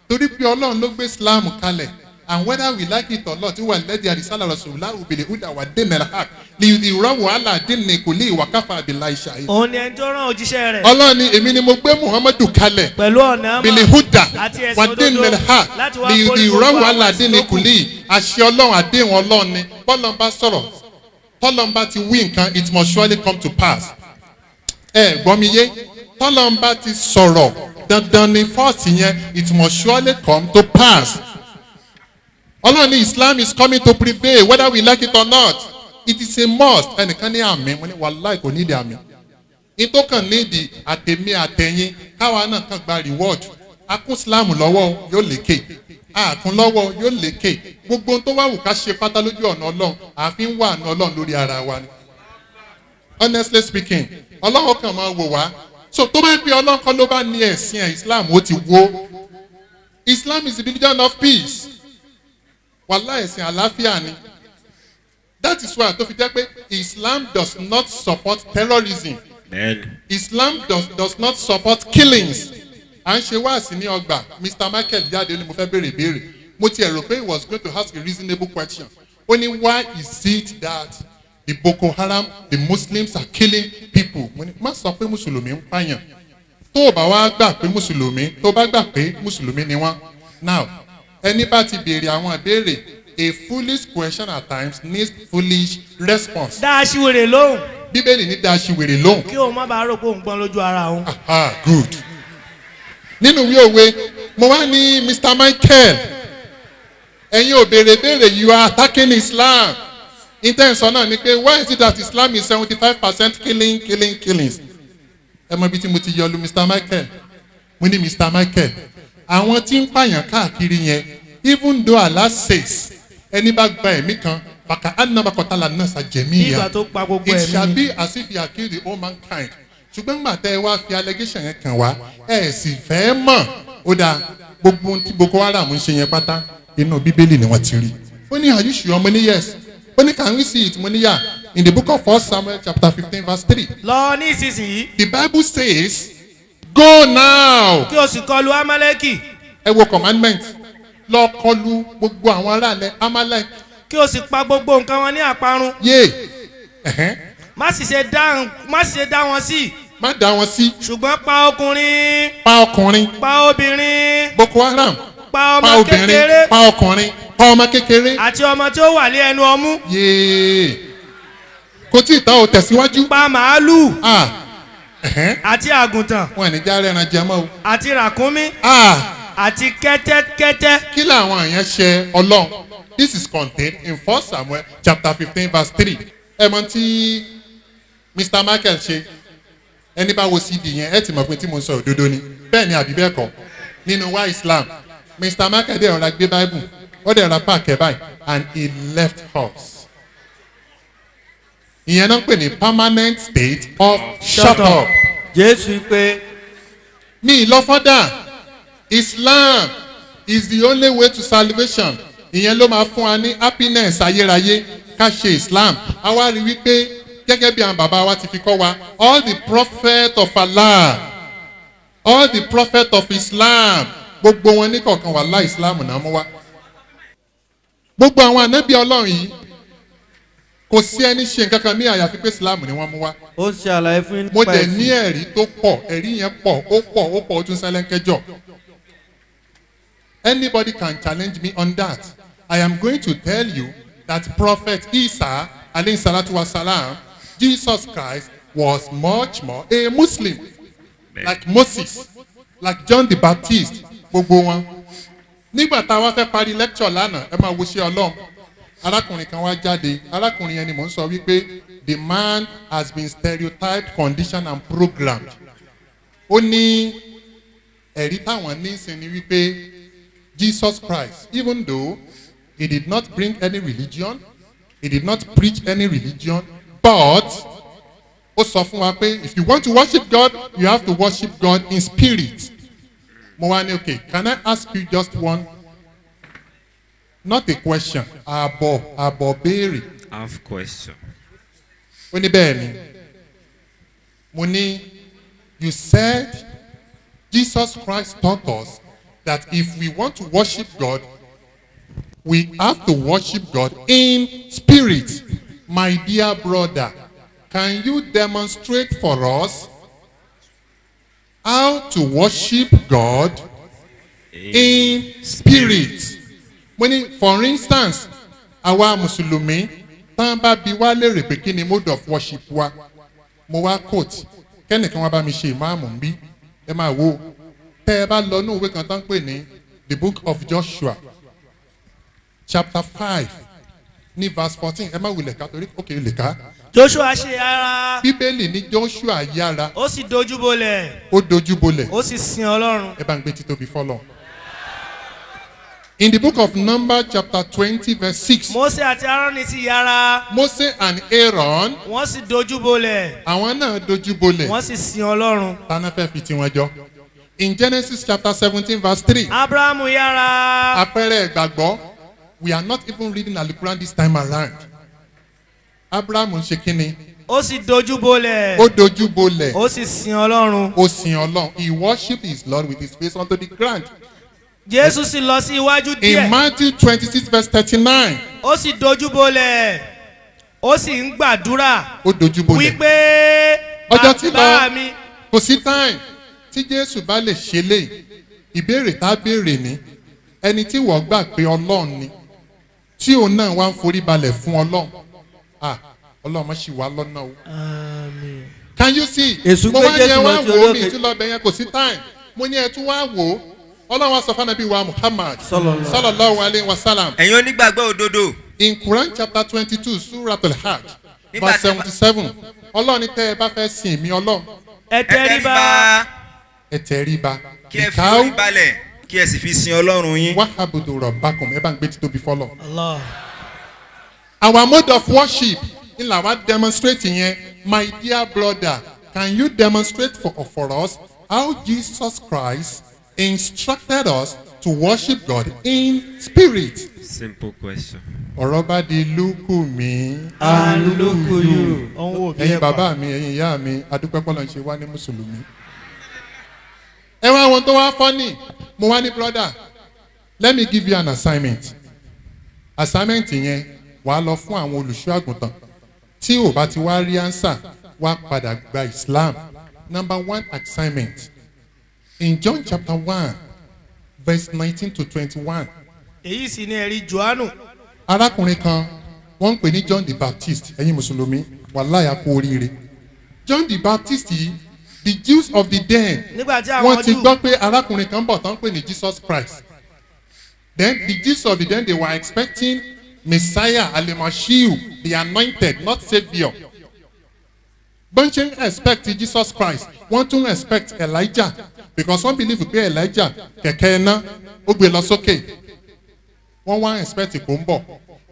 torí pé Ọlọ́run ló gbé Islam kalẹ̀ and whether we like it or not wà lẹ́dí àdìsálà rasulahu òbèlè húdà wà dé nàrà hàk lìdí ìrọ̀wọ̀ àlà dínní kò lè wà káfà àbílà ìṣàyè. òun ni ẹni tó rán òjíṣẹ́ rẹ̀. Ọlọ́run ni èmi ni mo gbé Muhammadu kalẹ̀ pẹ̀lú ọ̀nà bìlì húdà àti ẹ̀sìn wà òdodo dé nàrà hàk lìdí ìrọ̀wọ̀ àlà dínní kò lè àṣẹ Ọlọ́run àdéhùn Ọlọ́run ni bọ́lọ́n bá sọ̀rọ̀ tọ́lọ́n bá ti wí nǹkan it must surely come to pass. ẹ gbọ́ mi yé tọ́lọ́n bá ti sọ̀rọ̀ dandan ni fọ́ọ̀tì yẹn it must surely come to pass. Ọlọ́run ní Islam is coming to prevail whether we like it or not. It is a must. Ẹnìkan ní àmì wọ́n ní wàláì kò nídìí àmì. Ìtòkàn nídìí àtẹ̀mí àtẹ̀yìn káwa náà kàn gba reward. Akún Islam lọ́wọ́ yóò lékè. Àkún lọ́wọ́ yóò lékè. Gbogbo ohun tó wá wù ká ṣe pátá lójú ọ̀nà Ọlọ́run àfi ń wà ọ̀nà Ọlọ́run lórí ara wa ni. Honestly speaking, Ọlọ́run kàn máa wò wá. So tó bá ń pè Ọlọ́run kan ló bá ní ẹ̀sìn ẹ̀ Islam ó ti wó. Islam is the religion of peace. Wàhálà ẹ̀sìn àlàáfíà ni. That is why tó fi jẹ́ pé Islam does not support terrorism. Islam does not support killings. À ń ṣe wáàsí ní ọgbà Mr. Michael jáde ó ní mo fẹ́ béèrè ìbéèrè. Mo ti rò pé he was going to ask a reasonable question. Ó ní why is it that the Boko Haram the Muslims are killing people? Mo ní má sọ pé Mùsùlùmí ń pààyàn. Tó o bá wá gbà pé Mùsùlùmí tó bá gbà pé Mùsùlùmí ni wọ́n. Now ẹni bá ti béèrè àwọn ìbéèrè a foolish question at times needs foolish response. dá aṣiwèrè lóhùn. Bíbélì ní dá aṣiwèrè lóhùn. kí o má bàa rò pé òun gbọ́n lójú ara òun. Good. Nínú ìwé òwe mo wá ní Mr. Michael ẹ̀yin ò béèrè you are attacking Islam. Intention náà ni pé why is it that Islam is 75% killings? Ẹ mọ ibi tí mo ti yọ lu Mr. Michael. Mo ní Mr. Michael. Àwọn tí ń pààyàn káàkiri yẹn even though Allah says ẹni bá gba ẹ̀mí kan bàkà ánàmàkọ̀tàlà náà ṣàjẹ̀mí Nígbà yẹn. tó pa gbogbo It shall ẹ̀mí ni. be as if you are killed the whole mankind. Ṣùgbọ́n gbà tẹ́ ẹ wá fi allegation yẹn kàn wá ẹ sì fẹ́ mọ̀ ó dáa gbogbo ohun tí Boko Haram ń ṣe yẹn pátá inú Bíbélì ni wọ́n ti rí. Ó ní are you sure? Mo ní yes. Ó ní can we see it? Mo ní yà. In the book of 1 Samuel chapter 15 verse 3. Lọ ní ìsinsìnyí. The Bible says go now. Kí o sì kọlu Amaleki. Ẹ wo commandment. Lọ kọlu gbogbo àwọn aráàlẹ̀ Amalek. Kí o sì pa gbogbo nǹkan wọn ní àparun. Yé. Má sì ṣe dá wọn sí. Má dá wọn sí. Ṣùgbọ́n pa ọkùnrin. Pa ọkùnrin. Pa obìnrin. Boko Haram. Pa Pa ọmọ obìnrin. kékeré. Pa ọkùnrin. Pa ọmọ kékeré. Àti ọmọ tí ó wà ní ẹnu ọmú. Yéé. Kò tí ì tán o tẹ̀síwájú. Pa màálù. Àti àgùntàn. wọn ní já rẹran jẹ mọ́ o. Àti ràkúnmí. Ah. Àti kẹ́tẹ́kẹ́tẹ́. Kí làwọn èèyàn ṣe Ọlọ́run? This is contained in 1 Samuel chapter 15 verse 3. Ẹ mọ̀ tí Mr. Michael ṣe ẹni bá wo CD yẹn ẹ ti mọ̀ pé tí mo sọ òdodo ni bẹ́ẹ̀ ni àbí bẹ́ẹ̀ kọ́ nínú wa Islam Mr. Michael dẹ̀ ọ̀rá gbé Bible ó dẹ̀ ra páàkì ẹ̀ báyìí and he left us. Ìyẹn náà ń pè ní permanent state of shut up. Jésù pé. Mi lọ fọ́dà Islam is the only way to salvation. Ìyẹn ló máa fún wa ní happiness ayérayé ká ṣe Islam. A wá rí wípé gẹ́gẹ́ bí àwọn bàbá wa ti fi kọ́ wa all the prophets of Allah all the prophets of Islam gbogbo wọn ní kọ̀ọ̀kan wà láì Islam náà mú wa. Gbogbo àwọn ànábì Ọlọ́run yìí kò sí ẹni ṣe nǹkan kan ní àyàfi pé Islam ni wọ́n mú wa. Ó ṣe àlàyé fún yín. Mo dẹ̀ ní ẹ̀rí tó pọ̀ ẹ̀rí yẹn pọ̀ ó tún sẹ́lẹ̀ńkẹ́jọ́. Anybody can challenge me on that. I am going to tell you that Prophet Isa alayhi salatu wa salam, Jesus Christ was much more a Muslim. Like Moses, like John the Baptist, gbogbo wọn. Nígbà tá a wá fẹ́ parí lecture lánàá, ẹ máa wo ṣe Ọlọ́run. Arákùnrin kan wá jáde, arákùnrin yẹn ni mò ń sọ wípé the man has been stereotyped, conditioned and programmed. Ó ní ẹ̀rí táwọn ní sin ni wípé Jesus Christ, even though he did not bring any religion, he did not preach any religion, but ó sọ fún wa pé if you want to worship God, you have to worship God in spirit. Mo wá ní okay, can I ask you just one? Not a question, àbọ̀ béèrè. Half question. Ó ní bẹ́ẹ̀ ni. Mo ní you said Jesus Christ taught us that if we want to worship God, we have to worship God in spirit. My dear brother, can you demonstrate for us how to worship God in spirit? For instance, àwa Mùsùlùmí tán bá bi wá lérè pé kí ni mode of worship wa, mo wá quote kẹ́nìkan wá bá mi ṣe ìmáàmù ń bí ẹ máa wo tẹ́ ẹ bá lọ ní òwe kan tán pè ní the book of Joshua chapter 5 ní verse 14 ẹ má wulẹ̀ ká torí òkè lè ká. Joshua ṣe yára. Bíbélì ní Joshua yára. Ó sì dojúbolẹ̀. Ó dojúbolẹ̀. Ó sì sin Ọlọ́run. Ẹ bá ń gbé títóbi fọ́lọ́run. In the book of Numbers chapter 20 verse 6. Mose àti Aaroni sì yára. Mose and Aaron. Wọ́n sì dojúbolẹ̀. Àwọn náà dojúbolẹ̀. Wọ́n sì sin Ọlọ́run. Tana fẹ́ fi tiwọn jọ. In Genesis chapter 17 verse 3. Abrahamu yára. Àpẹẹrẹ ìgbàgbọ́. We are not even reading Al-Quran this time around. Abraham ń ṣe kíni. Ó sì dojúbolẹ̀. Ó dojúbolẹ̀. Ó sì sin Ọlọ́run. Ó sin Ọlọ́run. He worshiped his Lord with his face unto the ground. Jésù sì lọ sí iwájú díẹ̀. In Matthew 26 verse 39. Ó sì dojúbolẹ̀. Ó sì ń gbàdúrà. Ó dojúbolẹ̀. Wípé ọjọ́ tí bàbá lọ mi. kò sí time tí Jésù bá lè ṣe lé ìbéèrè tá a béèrè ní ẹni tí wọ́n gbà pé Ọlọ́run ni tí òun náà wá ń forí balẹ̀ fún Ọlọ́run Ọlọ́run má ṣì wá lọ́nà o. Àmín. Can you see? Èṣù mo gbé wá ní ẹ Jésù wá lọ sí wò ó orí mi òkè. tún lọ bẹ yẹn kò sí time mo ní ẹ tún wá wò ó ọlọ́run sọ fún anabi wa muhammad sallallahu alayhi wa sallam. ẹ̀yin onígbàgbọ́ òdodo. in quran chapter 22 surah al-hajj verse 77 ọlọ́run ní tẹ́ ẹ bá fẹ́ sìn mí ọlọ́run. ẹ tẹríba. ẹ tẹríba. kí ẹ fi orí balẹ̀ kí ẹ sì fi sin ọlọ́run yín. wàhábùdù rabbakum ẹ bá ń gbé títóbi fọlọ́. Allah. our mode of worship in lawa demonstrate yẹn my dear brother can you demonstrate for us how Jesus Christ instructed us to worship God in spirit. Simple question. ọ̀rọ̀ bá di lúkù mi. and look you. ẹ̀yin bàbá mi ẹ̀yin ìyá mi adúpẹ́ pọ́nlọ́ ń ṣe wá ní mùsùlùmí. ẹ wá wọn tó wá fọ́nì mo wá ní brother let me give you an assignment. assignment yẹn wàá lọ fún àwọn olùṣọ́ àgùntàn tí ò bá ti wá rí answer wá padà gba Islam. Number 1 assignment in John chapter 1 verse 19 to 21. èyí sì ni ẹ̀rí johannu. arákùnrin kan wọ́n ń pè ní John the Baptist ẹ̀yin mùsùlùmí wàláyà kú oríire. John the Baptist yìí the Jews of the day wọ́n ti gbọ́ pé arákùnrin kan bọ̀ tán pè ní Jesus Christ. Then the Jews of the day they were expecting Messiah Al-Mashiach, the anointed, not Savior. Don't you expect Jesus Christ? Want to expect Elijah? Because one believe pé Elijah kẹ̀kẹ́ iná ó gbé lọ sókè. Wọ́n wá expect ìpòǹbọ̀.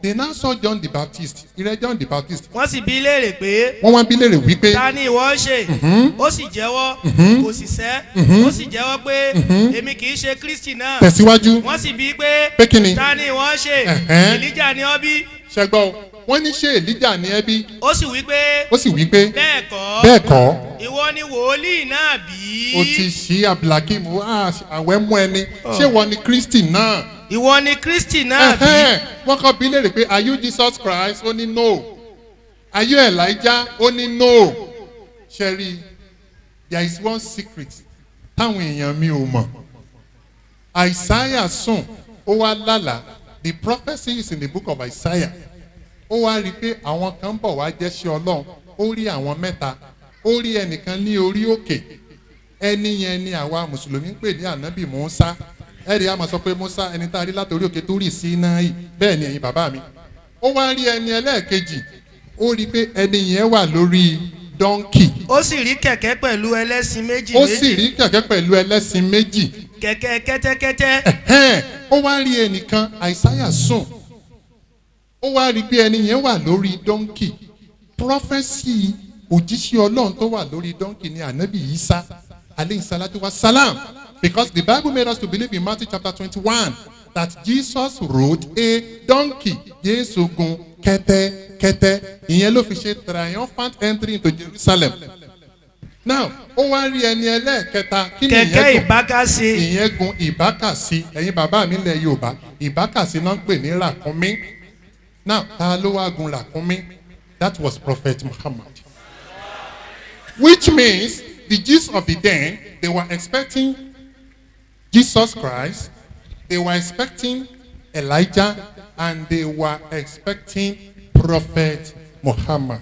They now saw John the Baptist. Ìrẹ́ John the Baptist. wọ́n sì bí léèrè pé. Wọ́n wá bí léèrè wípé. ta ni ìwọ ń ṣe. ó sì jẹ́wọ́. kò sì sẹ́. ó sì jẹ́wọ́ pé. èmi kì í ṣe Kristi náà. Tẹ̀síwájú. wọ́n sì bí pé. Pé kí ni? ta ni ìwọ ń ṣe. Èlíjà ni ọ bí. Ṣẹ́gbọ́n wọ́n ní ṣé Èlíjà ni ẹ bí. ó sì wí pé. bẹ́ẹ̀ kọ́. bẹ́ẹ̀ kọ́. ìwọ ni wòlíì náà bí. o ti ṣí Abdulhakeem àwẹ̀ mú ẹni ṣé wọ́n ni Kristi náà. ìwọ ni Kristi náà bí. wọ́n kọ́ bí léèrè pé are you Jesus Christ? ó ní no. Are you Elijah? ó ní no. Sherry, there is one secret táwọn èèyàn mi ò mọ̀. Isaiah sùn ó wá lálàá. The prophecy is in the book of Isaiah. Ó wá rí i pé àwọn kan bọ̀ wá jẹ́ ṣe Ọlọ́run. Ó rí àwọn mẹ́ta. Ó rí ẹnìkan ní orí òkè. Ẹni yẹn ni àwa Mùsùlùmí ń pè ní ànábì Mùsá. Ẹ̀rí a máa sọ pé Mùsá ẹni tá a rí látòrí òkè tó rì sí iná yìí. Bẹ́ẹ̀ ni ẹ̀yin bàbá mi. Ó wá rí ẹni ẹlẹ́ẹ̀kejì. Ó rí i pé ẹni yẹn wà lórí dọ́ńkì. ó sì rí kẹ̀kẹ́ pẹ̀lú ẹlẹ́sìn méjì. Ó sì rí kẹ̀kẹ́ pẹ̀lú ẹlẹ́sìn méjì. kẹ̀kẹ́ kẹ́tẹ́kẹ́tẹ́. Ó wá rí ẹnìkan Àìsáyà sùn. Ó wá rí i pé ẹni yẹn wà lórí dọ́ńkì. Prọfẹ́sì òjíṣẹ́ Ọlọ́run tó wà lórí dọ́ńkì ni ànábì Ìsá alayhi salatu wa salam. Because the Bible made us to believe in Matthew chapter 21 that Jesus rode a donkey. Jésù gun kẹ́tẹ́kẹ́tẹ́. Ìyẹn ló fi ṣe triumphant entry into Jerusalem. Now, ó wá rí ẹni ẹlẹ́ẹ̀kẹta. Kí ni ìyẹn gun? kẹ̀kẹ́ ìbákasí. Ìyẹn gun ìbákasí. Ẹ̀yin bàbá mi lẹ̀ Yorùbá. Ìbákasí náà ń pè ní ràkúnmí. Now, ta ló wá gun ràkúnmí? That was Prophet Muhammad. Which means the Jews of the day, they were expecting Jesus Christ, they were expecting Elijah, and they were expecting Prophet Muhammad.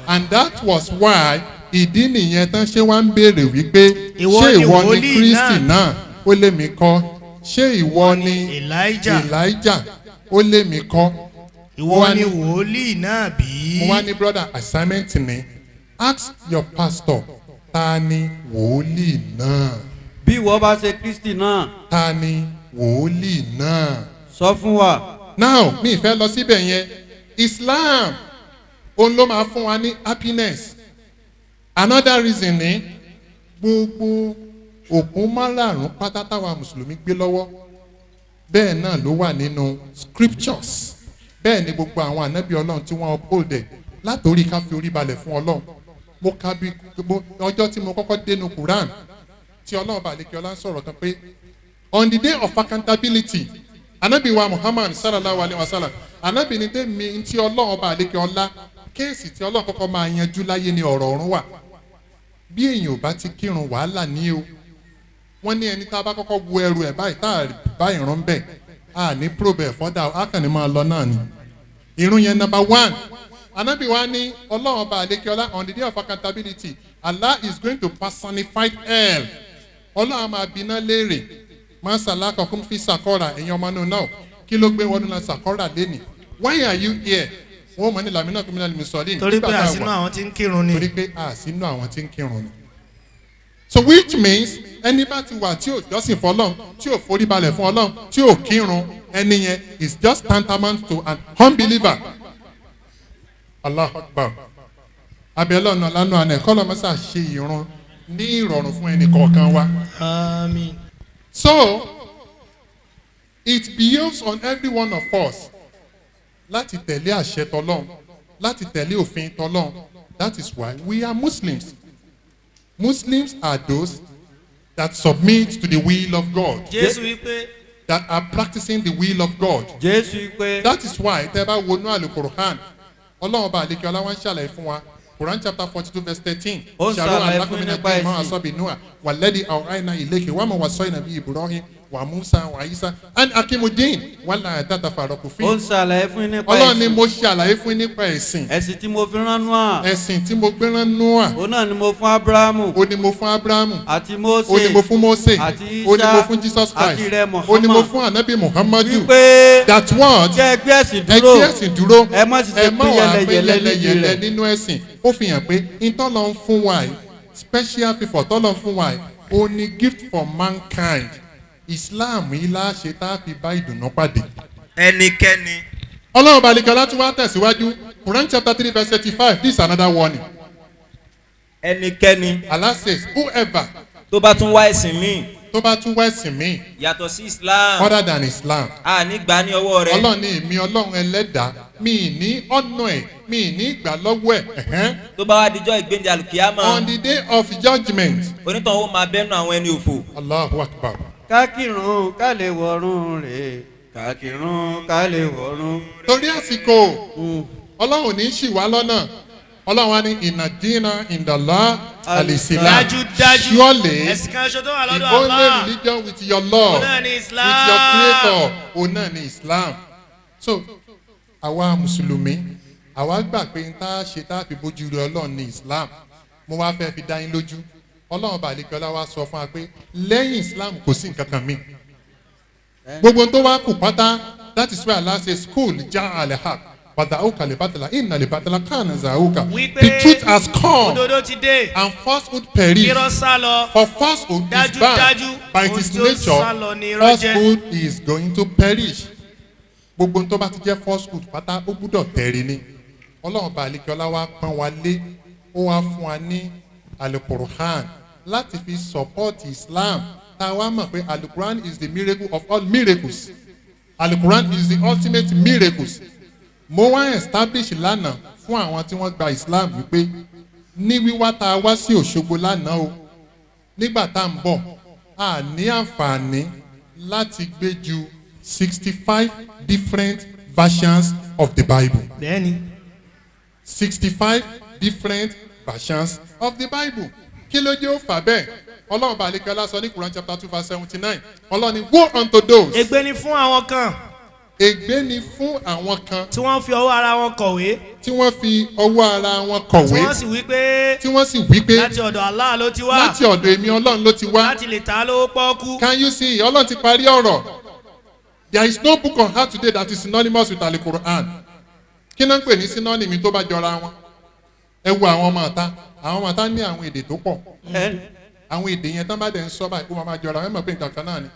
And that was why ìdí nìyẹn tán ṣé wá ń béèrè wípé ṣé ìwọ ni Kristi náà ó lé mi kọ́, ṣé ìwọ ni Elijah ó lé mi kọ́. Ìwọ ni wòlíì náà bí. Mo wá ní brother assignment ni ask your pastor ta ni wòlíì náà. bí ìwọ bá ṣe Kristi náà. ta ni wòlíì náà. sọ fún wa. now mi fẹ́ lọ síbẹ̀ yẹn Islam òun ló máa fún wa ní happiness. Another reason ni gbogbo òpó márààrún pátá táwa mùsùlùmí gbé lọ́wọ́ bẹ́ẹ̀ náà ló wà nínú scriptures. Bẹ́ẹ̀ ni gbogbo àwọn ànábì Ọlọ́run tí wọ́n uphold ẹ̀ látòrí ká fi orí balẹ̀ fún Ọlọ́run. Mo ka bí ọjọ́ tí mo kọ́kọ́ dénú Quran tí Ọlọ́run bá lékè ọlá ń sọ̀rọ̀ kan pé on the day of accountability ànábì wa Muhammad sallallahu alayhi wa sallam ànábì ni tèmi tí Ọlọ́run bá lékè ọlá kéèsì tí Ọlọ́run kọ́kọ́ máa yanjú láyé ni ọ̀rọ̀ ọ̀run wà. Bí èèyàn ò bá ti kírun wàhálà ní o. Wọ́n ní ẹni tá a bá kọ́kọ́ wo ẹrù ẹ̀ báyìí tá a bá ìrun bẹ́ẹ̀ a ní probe ẹ̀ fọ́dà a kàn ní máa lọ náà ni. Ìrun yẹn number 1. Ànábì wa ní Ọlọ́run ọba àlékeọlá on the day of accountability Allah is going to personify hell. Ọlọ́run máa bi iná léèrè masala kọkún fi sakora ẹ̀yin ọmọ náà náà kí ló gbé wọnú náà sakora lẹ́nì why are you here wọ́n mọ̀ ní lamina kúmínà lùmísọ̀lì torí pé àsínú àwọn tí ń kírun ni. torí pé àsínú àwọn tí ń kírun ni. So which means ẹni bá ti wà tí ò jọ́sìn fọlọ́n tí ò forí balẹ̀ fún ọlọ́run tí ò kírun ẹni yẹn is just tantamount to an unbeliever. Allah akbar. Abẹ́lẹ́ ọ̀nà lánàá àná ẹ̀kọ́ lọ́mọ́sá ṣe ìrun ní ìrọ̀rùn fún ẹnì kọ̀ọ̀kan wa. Amen. So it behoves on every one of us láti tẹ̀lé àṣẹ tọlọ́run láti tẹ̀lé òfin tọlọ́run. That is why we are Muslims. Muslims are those that submit to the will of God. Jésù wípé. That are practicing the will of God. Jésù wípé. That is why tẹ́ bá wọnú àlùkùránì ọlọ́run bá àlekè ọlá wọn ṣàlàyé fún wa. Quran chapter 42 verse 13. Ó ṣàlàyé fún nípa ẹ̀sìn. Ṣàrò àsọ̀bì Noah wàlẹ́dì àwòrán ìlẹ́kẹ̀ wàá mọ̀ wá sọ ìnàbí Ibrahim wà Musa wà Isa and Akimudin wàlá àtàtà fàrọ̀kù fún. Ó ṣàlàyé fún nípa ẹ̀sìn. Ọlọ́run ni mo ṣàlàyé fún nípa ẹ̀sìn. Ẹ̀sìn tí mo fi rán Noah. Ẹ̀sìn tí mo gbé rán Noah. Ó náà ni mo fún Abrahamu. Ó ní mo fún Abrahamu. Àti Mose. Ó ní mo fún Mose. Àti Isa. Ó ní mo fún Jesus Christ. Àti rẹ Muhammad. Ó ní mo fún Anabi Muhammadu. Wípé. That what? Kẹ́ ẹgbẹ́ ẹ̀sìn dúró. Ẹgbẹ́ ẹ̀sìn dúró. Ẹ má sì ṣe pín yẹlẹyẹlẹ nínú ẹ̀sìn. Ó fi hàn pé ìtọ́lọ̀ ń fún wa yìí special favour tọ́lọ̀ ń fún wa yìí ó ní gift for mankind. Islam yìí láṣẹ tá a fi bá ìdùnnú pàdé. Ẹnikẹ́ni. Ọlọ́run balẹ̀kẹ́ láti wá tẹ̀síwájú Quran chapter 3 verse 35 this is another warning. Ẹnikẹ́ni. Allah says whoever. Tó bá tún wá ẹ̀sìn míì. Tó bá tún wá ẹ̀sìn míì. Yàtọ̀ sí Islam. Other than Islam. A ní gbà ní ọwọ́ rẹ̀. Ọlọ́run ní èmi Ọlọ́run ẹlẹ́dàá mi ní ọ̀nà ẹ̀ mi ní ìgbà lọ́wọ́ ẹ̀. Tó bá wá dijọ́ ìgbéǹde àlùkìyámà. On the day of judgment. Onítọ̀hún ó máa bẹ́nu àwọn ẹni òfò. Allahu akbar. Kákìrún ká lè wọ̀run rè kákìrún ká lè wọ̀run. Torí àsìkò Ọlọ́run ní í ṣì wá lọ́nà. Ọlọ́run wa ní ìnàdínà ìdàlá àlìsílá. Dájúdájú. Surely ẹ̀sìn kan ṣo tó wà the lọ́dọ̀ only Allah. religion with your Lord, Òun náà ni Islam. with your creator, òun náà ni Islam. So àwa Mùsùlùmí àwa gbà pé n tá a ṣe tá a fi bójú rẹ Ọlọ́run ní Islam. Mo wá fẹ́ fi dá yín lójú. Ọlọ́run bàlíkọ́lá wa sọ fún wa pé lẹ́yìn Islam kò sí nǹkan kan míì. Gbogbo tó wá kù pátá that is why Allah says school já alẹ́ ha. Wàdàúkà lè bàtàlà ìnà lè bàtàlà kànà zàúkà. The truth has come Òdodo ti dé. and falsehood perish. Irọ́ sá lọ. For falsehood is bad Dájúdájú. by its Ohun tí ó sá lọ ni nature irọ́ jẹ́. falsehood is going to perish. Gbogbo tó bá ti jẹ́ falsehood pátá ó gbúdọ̀ tẹ̀rí ni. Ọlọ́run bá Alikiola wa pọ́n wa lé ó wá fún wa ní Al-Qur'an láti fi support Islam. Tá a wá mọ̀ pé Al-Qur'an is the miracle of all miracles. Al-Qur'an is the ultimate miracles. Mo wá establish lánàá fún àwọn tí wọ́n gba Islam wípé ní wíwá tá a wá sí Òṣogbo lánàá o nígbà tá à ń bọ̀ a ní àǹfààní láti gbé ju 65 different versions of the Bible. Bẹ́ẹ̀ni. 65 different versions of the Bible. Kí ló jẹ́ ó fà bẹ́ẹ̀? Ọlọ́run bá Alikiola sọ ní Quran chapter 2 verse 79. Ọlọ́run ni woe unto those. Ègbé ni fún àwọn kan. Ègbé ni fún àwọn kan. Tí wọ́n fi ọwọ́ ara wọn kọ̀wé. Tí wọ́n fi ọwọ́ ara wọn kọ̀wé. Tí wọ́n sì wí pé. Tí wọ́n sì wí pé. Láti ọ̀dọ̀ Allah ló ti wá. Láti ọ̀dọ̀ èmi Ọlọ́run ló ti wá. Láti lè ta lówó pọ́ọ́kú. Can you see? Ọlọ́run ti parí ọ̀rọ̀. There is no book on earth today that is synonymous with Al-Qur'an. Kí náà ń pè ní synonymy tó bá jọra wọn? Ẹ wo àwọn ọmọ ọ̀tá. Àwọn ọmọ ọ̀tá ní àwọn èdè tó pọ̀. Àwọn èdè yẹn tán bá dẹ̀ ń sọ báyìí kó máa jọra wọn mọ̀ pé nǹkan kan náà ni.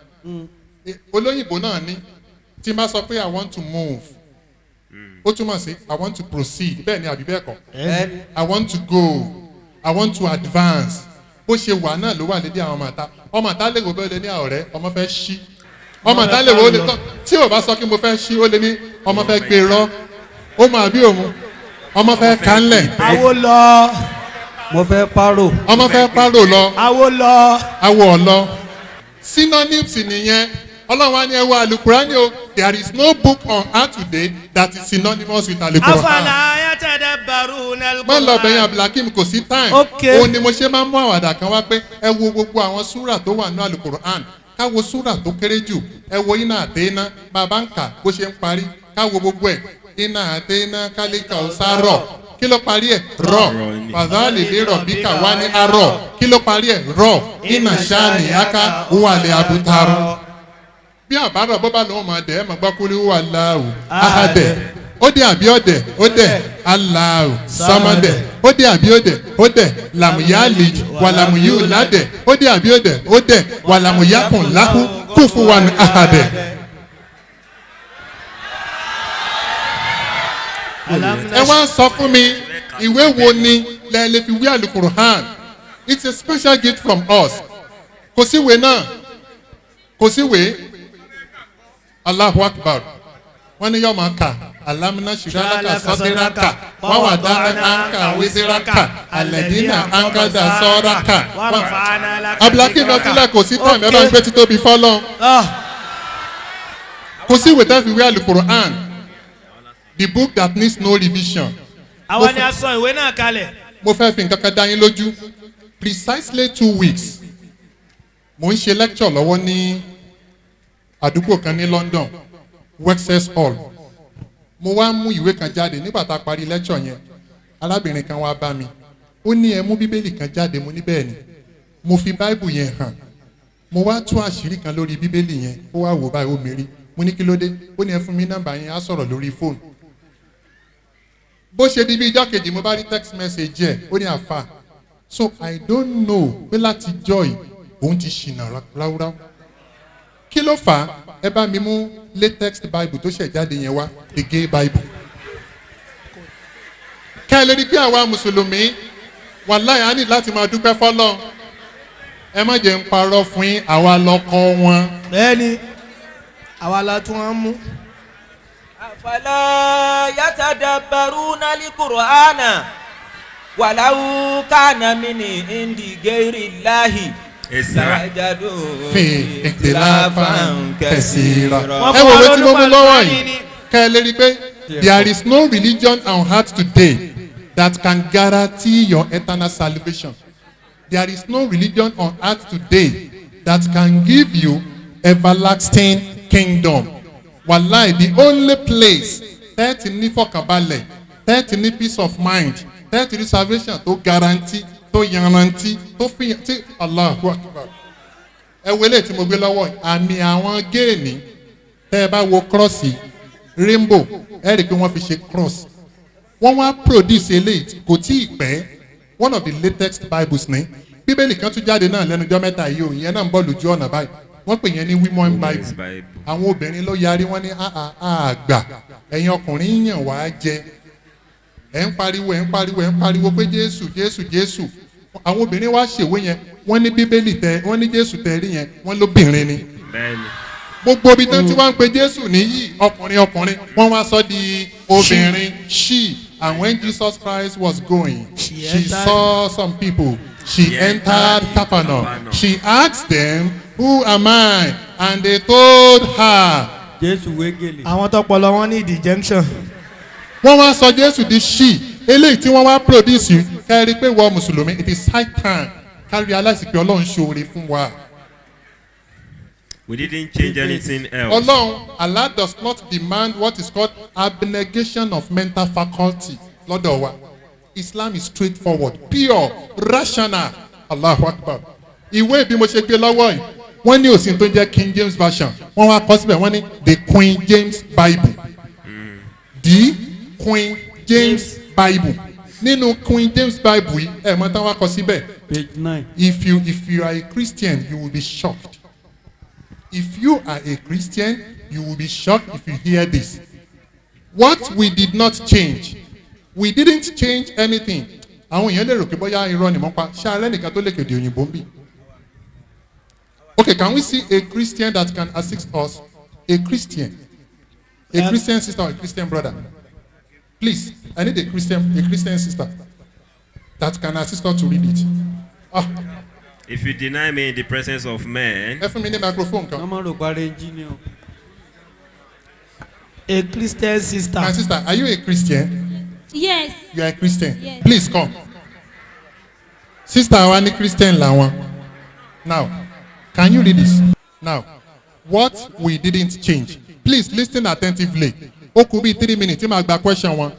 Olóyìnbó náà ní tí n bá sọ pé I want to move ó túmọ̀ sí I want to proceed bẹ́ẹ̀ ni àbí bẹ́ẹ̀ kọ́ I want to go I want to advance bó ṣe wà náà ló wà lédè àwọn ọmọ àtá lè wo bẹ́ẹ̀ lé ní ọ̀rẹ́ ọmọ fẹ́ ṣí ọmọ àtá lè wo ó lè tán tí ò bá sọ kí mo fẹ́ ṣí ó lè ní ọmọ fẹ́ gbé rọ́ ó mọ àbí òmu ọmọ fẹ́ kánlẹ̀. Awo lọ. Mo fẹ́ párò. Ọmọ fẹ́ párò lọ. Awo lọ. Awo ọ̀lọ́. Synonyms nìyẹn. Ọlọ́run wa ni ẹ wo Al-Qur'ani o. There is no book on earth today that is synonymous with Al-Qur'an. Afala yatadabbaruna al-Qur'an. Má lọ bẹ̀yìn Abdulhakeem kò sí time. Okay. Òun ni mo ṣe máa ń mú àwàdà kan wá pé ẹ wo gbogbo àwọn súrà tó wà ní Al-Qur'an. Ká wo súrà tó kéré jù. Ẹ wo iná àtẹ́ná bàbá ń kà bó ṣe ń parí. Ká wo gbogbo ẹ̀. Iná àtẹ́ná kálíkà ọ̀sárọ̀. Kí ló parí ẹ̀? Rọ̀. Fàdálì lè rọ̀ bí ká wá ní arọ̀. Kí ló parí ẹ̀? Rọ̀. Iná ṣáàní yáká wà lè àbútarọ̀. bí àbárò bó bá lòun máa dẹ̀ ẹ́ máa gbọ́ kúlú wà láàwù ahadẹ̀ ó dé àbí ọ̀dẹ̀ ó dẹ̀ aláàwù sọmọdẹ̀ ó dé àbí ọ̀dẹ̀ ó dẹ̀ làmúyálì wà làmúyú ládẹ̀ ó dé àbí ọ̀dẹ̀ ó dẹ̀ wà làmúyákùn láhù kúfù wà ní ahadẹ̀. ẹ wá sọ fún mi ìwé wo ni lẹ́ẹ̀lẹ́ fi wí àlùkùránì? It's a special gift from us. Kò síwèé náà kò síwèé Allahu Akbar wọ́n ní yóò máa kà alamina ṣìdálàkà sọ́díràkà wọ́n wà dáná ànkà wíṣíràkà àlẹ́dínà ànkàdà sọ́ràkà. Abdulhaki nọtílẹ̀ kò sí tàmí ẹ bá ń gbé títóbi fọ́lọ́. Kò síwèé tẹ́ fi wí àlùkùránì. The book that needs no revision. Àwọn ni a sọ ìwé náà kalẹ̀. Mo fẹ́ fi nǹkan kan dá yín lójú. Precisely 2 weeks. Mo ń ṣe lecture lọ́wọ́ ní àdúgbò kan ní London, Wexels Hall. Mo wá mú ìwé kan jáde nígbà tá a parí lecture yẹn. Arábìnrin kan wá bá mi. Ó ní ẹ mú bíbélì kan jáde, mo ní bẹ́ẹ̀ ni. Mo fi Bible yẹn hàn. Mo wá tú àṣírí kan lórí bíbélì yẹn. Ó wá wò báyìí ó mi rí. Mo ní kí ló dé? Ó ní ẹ fún mi nọ́mbà yẹn á sọ̀rọ̀ lórí fóònù. Bó ṣe di bí ijọ́ kejì mo bá rí text message ẹ̀ ó ní àfà. So I don't know pé láti joy òun ti ṣìnà ráúráú. Kí ló fà á? Ẹ bá mi mú latest Bible tó ṣẹ̀ jáde yẹn wá, the gay Bible. Ká ẹ lè rí pé àwa Mùsùlùmí wàláhì á ní láti máa dúpẹ́ fọ́lọ́run. Ẹ má jẹ́ ń parọ́ fún yín àwa lọ́kọ wọn. Bẹ́ẹ̀ni, àwa la tún wọn mú. Afala yatadabbaruna al-Qur'ana walau kana min indi ghairi Allahi lawajadu Fi ikhtilafan kaseera. Wọ́n Ẹ wò wé tí mo mú fọwọ́ lọ́wọ́ lọ́wọ́ yìí. Ká ẹ lè rí pé there is no religion on earth today that can guarantee your eternal salvation. There is no religion on earth today that can give you everlasting kingdom. Wallahi, the only place tẹ́ẹ̀tì ní fọkànbalẹ̀, tẹ́ẹ̀tì ní peace of mind, tẹ́ẹ̀tì ní salvation tó guarantee, tó yanrantí, tó fi tí Allahu Akbar. Ẹ wo eléyìí tí mo gbé lọ́wọ́ yìí, àmì àwọn géènì tẹ́ ẹ bá wo cross rainbow ẹ rí i pé wọ́n fi ṣe cross. Wọ́n wá produce eléyìí kò tí ì pẹ́, one of the latest Bibles ní. Bíbélì kan tún jáde náà lẹ́nu ọjọ́ mẹ́ta yìí o, ìyẹn náà ń bọ̀ lójú ọ̀nà báyìí. Wọ́n pè yẹn ní Women Bible. Àwọn obìnrin ló yarí wọ́n ní àgbà ẹ̀yin ọkùnrin yàn wá jẹ. Ẹ̀ ń pariwo pé Jésù Jésù Jésù. Àwọn obìnrin wá ṣèwé yẹn wọ́n ní Bíbélì wọ́n ní Jésù tẹ rí yẹn wọ́n lóbìnrin ni. Gbogbo ibi tán tí wọ́n ń pe Jésù níyì ọkùnrin wọ́n wá sọ di obìnrin she. And when Jesus Christ was going, she saw some people. She entered Capernaum. She asked them, "Who am I?" And they told her. Jésù wégele. Àwọn tọpọlọ wọn ní ìdí junction. Wọ́n wá sọ Jésù di she. Eléyìí tí wọ́n wá produce yìí, kẹ́rì pé wọ́n Mùsùlùmí, it is high time ká realize pé Ọlọ́run ṣoore fún wa. We didn't change anything else. Ọlọ́run, Allah does not demand what is called abnegation of mental faculty lọ́dọ̀ wa. Islam is straightforward, pure, rational. Allahu Akbar. Ìwé bí mo ṣe gbé lọ́wọ́ yìí, wọ́n ní òsín tó jẹ́ King James version. Wọ́n wá kọ síbẹ̀, wọ́n ní the Queen James Bible. The Queen James Bible. Nínú Queen James Bible yìí, ẹ̀ mọ́ tán wá kọ síbẹ̀. Page 9. If you are a Christian, you will be shocked. If you are a Christian, you will be shocked if you hear this. What we did not change, we didn't change anything. Àwọn èèyàn lè rò pé bóyá irọ́ ni mo pa ṣé alẹ́ nìkan tó lè kéde òyìnbó ń bì. Okay, can we see a Christian that can assist us? A Christian sister or a Christian brother? Please, I need a Christian sister that can assist us to read it. If you deny me in the presence of men, Ẹ fún mi ní microphone kan. Ọmọ rò parí engineer. A Christian sister. My sister, are you a Christian? Yes. You are a Christian. Yes. Please come. Sister wa ni Christian làwọn. Now, can you read this? Now, what we didn't change. Please listen attentively. Ó kù bí 3 minutes tí màá gba question wọn.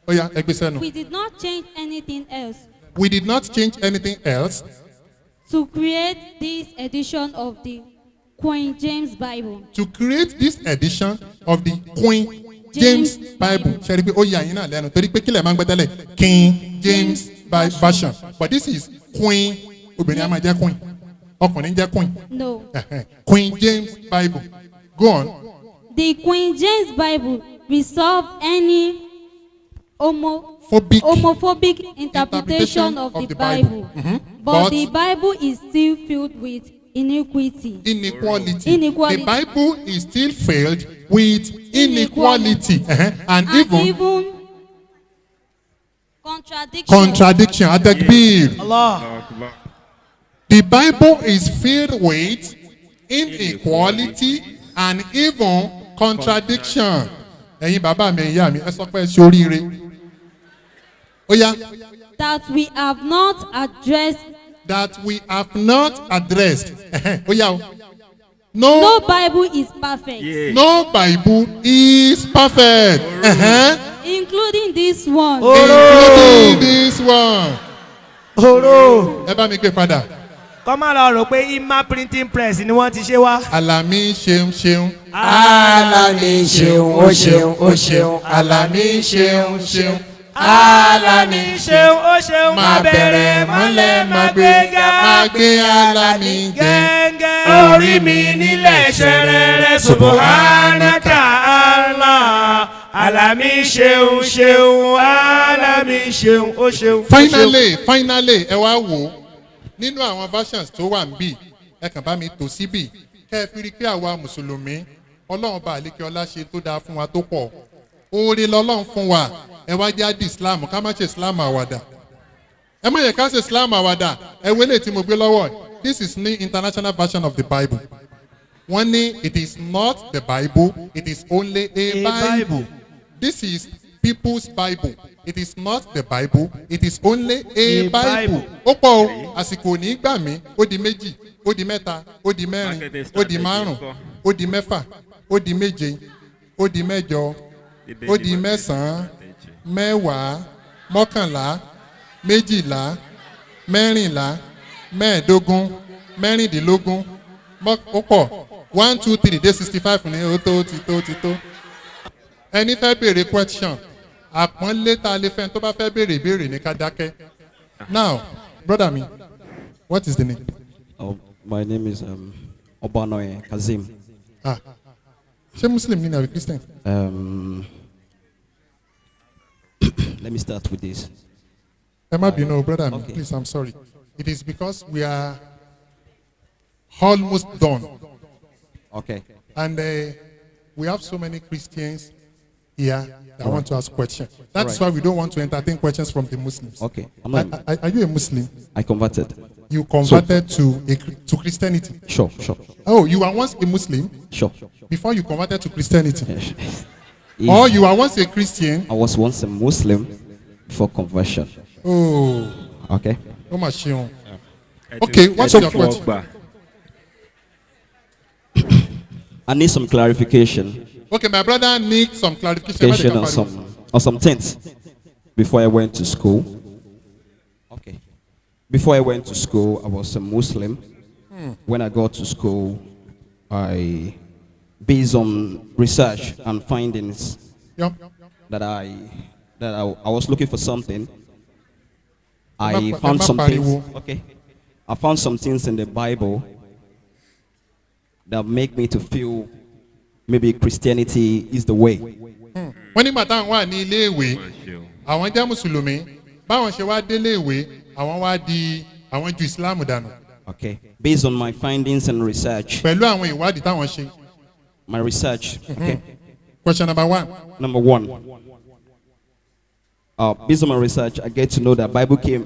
Ó yá, ẹ gbé sẹ́nu. We did not change anything else We did not change anything else to create this edition of the Queen James Bible. To create this edition of the Queen James Bible. Ṣé rí pé ó yà yín náà lẹ́nu torí pé kílẹ̀ máa ń gbé tẹ́lẹ̀ King James version. But this is Queen. Obìnrin á máa jẹ́ Queen. Ọkùnrin jẹ́ Queen. No. Queen James Bible. Go on. The Queen James Bible resolve any homophobic interpretation of the Bible. But the Bible is still filled with inequality. The Bible is still filled with inequality. And even contradiction. Atakbir. Allah. The Bible is filled with inequality and even contradiction. Ẹ̀yin bàbá mi ìyá mi ẹ sọ pé ẹ ṣe oríire. Ó yá. That we have not addressed. Ó yá o. No Bible is perfect. Yeah. No Bible is perfect. Including this one. Ẹ bá mi gbé padà. Kọ́ máa lọ rò pé Ima printing press ni wọ́n ti ṣe wá. Àlàmí ṣeun. Àlàmí ṣeun ó ṣeun. Àlàmí ṣeun. Àlàmí ṣeun ó ṣeun. Má bẹ̀rẹ̀ mọ́lẹ̀ má gbéga. Má gbé Àlàmí gẹ́gẹ́. Orí mi nílẹ̀ ṣẹrẹrẹ subhanaka Allah. Àlàmí ṣeun. Àlàmí ṣeun ó ṣeun. Finally ẹ wá wò ó. Nínú àwọn versions tó wà níbí ẹ kàn bá mi tò síbì kẹ́ ẹ fi rí pé àwa mùsùlùmí ọlọ́run bá àlékè ọlá ṣe tó dáa fún wa tó pọ̀ oore lọ́lọ́run fún wa ẹ wá jáde islam ká má ṣe islam àwàdà ẹ má yẹ ká ṣe islam àwàdà ẹ wélé tí mo gbé lọ́wọ́ this is the international version of the Bible wọ́n ní it is not the Bible it is only a Bible this is people's Bible. It is not the Bible. It is only a Bible. Ó pọ̀ o, àsìkò ní gbà mí, ó di méjì, ó di mẹ́ta, ó di mẹ́rin, ó di márùn, ó di mẹ́fà, ó di méje, ó di mẹ́jọ, ó di mẹ́sàn-án, mẹ́wàá, mọ́kànlá, méjìlá, mẹ́rìnlá, mẹ́ẹ̀ẹ́dógún, mẹ́rìndínlógún, ó pọ̀ 1 2 3 dé 65 ní ó tó. Ẹni fẹ́ béèrè question. Àpọ́nlé tá a lè fẹ́ tó bá fẹ́ béèrè ìbéèrè ní ká dákẹ́. Now, brother mi, what is the name? Oh, my name is Obanoye Kazim. Ṣé Muslim ni àbí Christian? Let me start with this. Ẹ má bínú, brother mi, please, I'm sorry. It is because we are almost done. Okay. And we have so many Christians here that want to ask questions. That's why we don't want to entertain questions from the Muslims. Okay. Are you a Muslim? I converted. You converted to Christianity? Sure. Oh, you were once a Muslim? Sure. Before you converted to Christianity? Or you were once a Christian? I was once a Muslim before conversion. Oh. Okay. Oh, my shion. Okay, what's your question? I need some clarification. Okay, my brother needs some clarification on some things before I went to school. Okay. Before I went to school, I was a Muslim. When I got to school, based on research and findings, that I was looking for something. I found some things. Okay. I found some things in the Bible that make me to feel maybe Christianity is the way. Wọ́n nígbà táwọn wà ní ilé ìwé, àwọn jẹ́ Mùsùlùmí, báwọn ṣe wá délé ìwé, àwọn ju Islam dànù. Okay. Based on my findings and research. Pẹ̀lú àwọn ìwádìí táwọn ṣe. My research. Okay. Question number 1. Number 1. Based on my research, I get to know that Bible came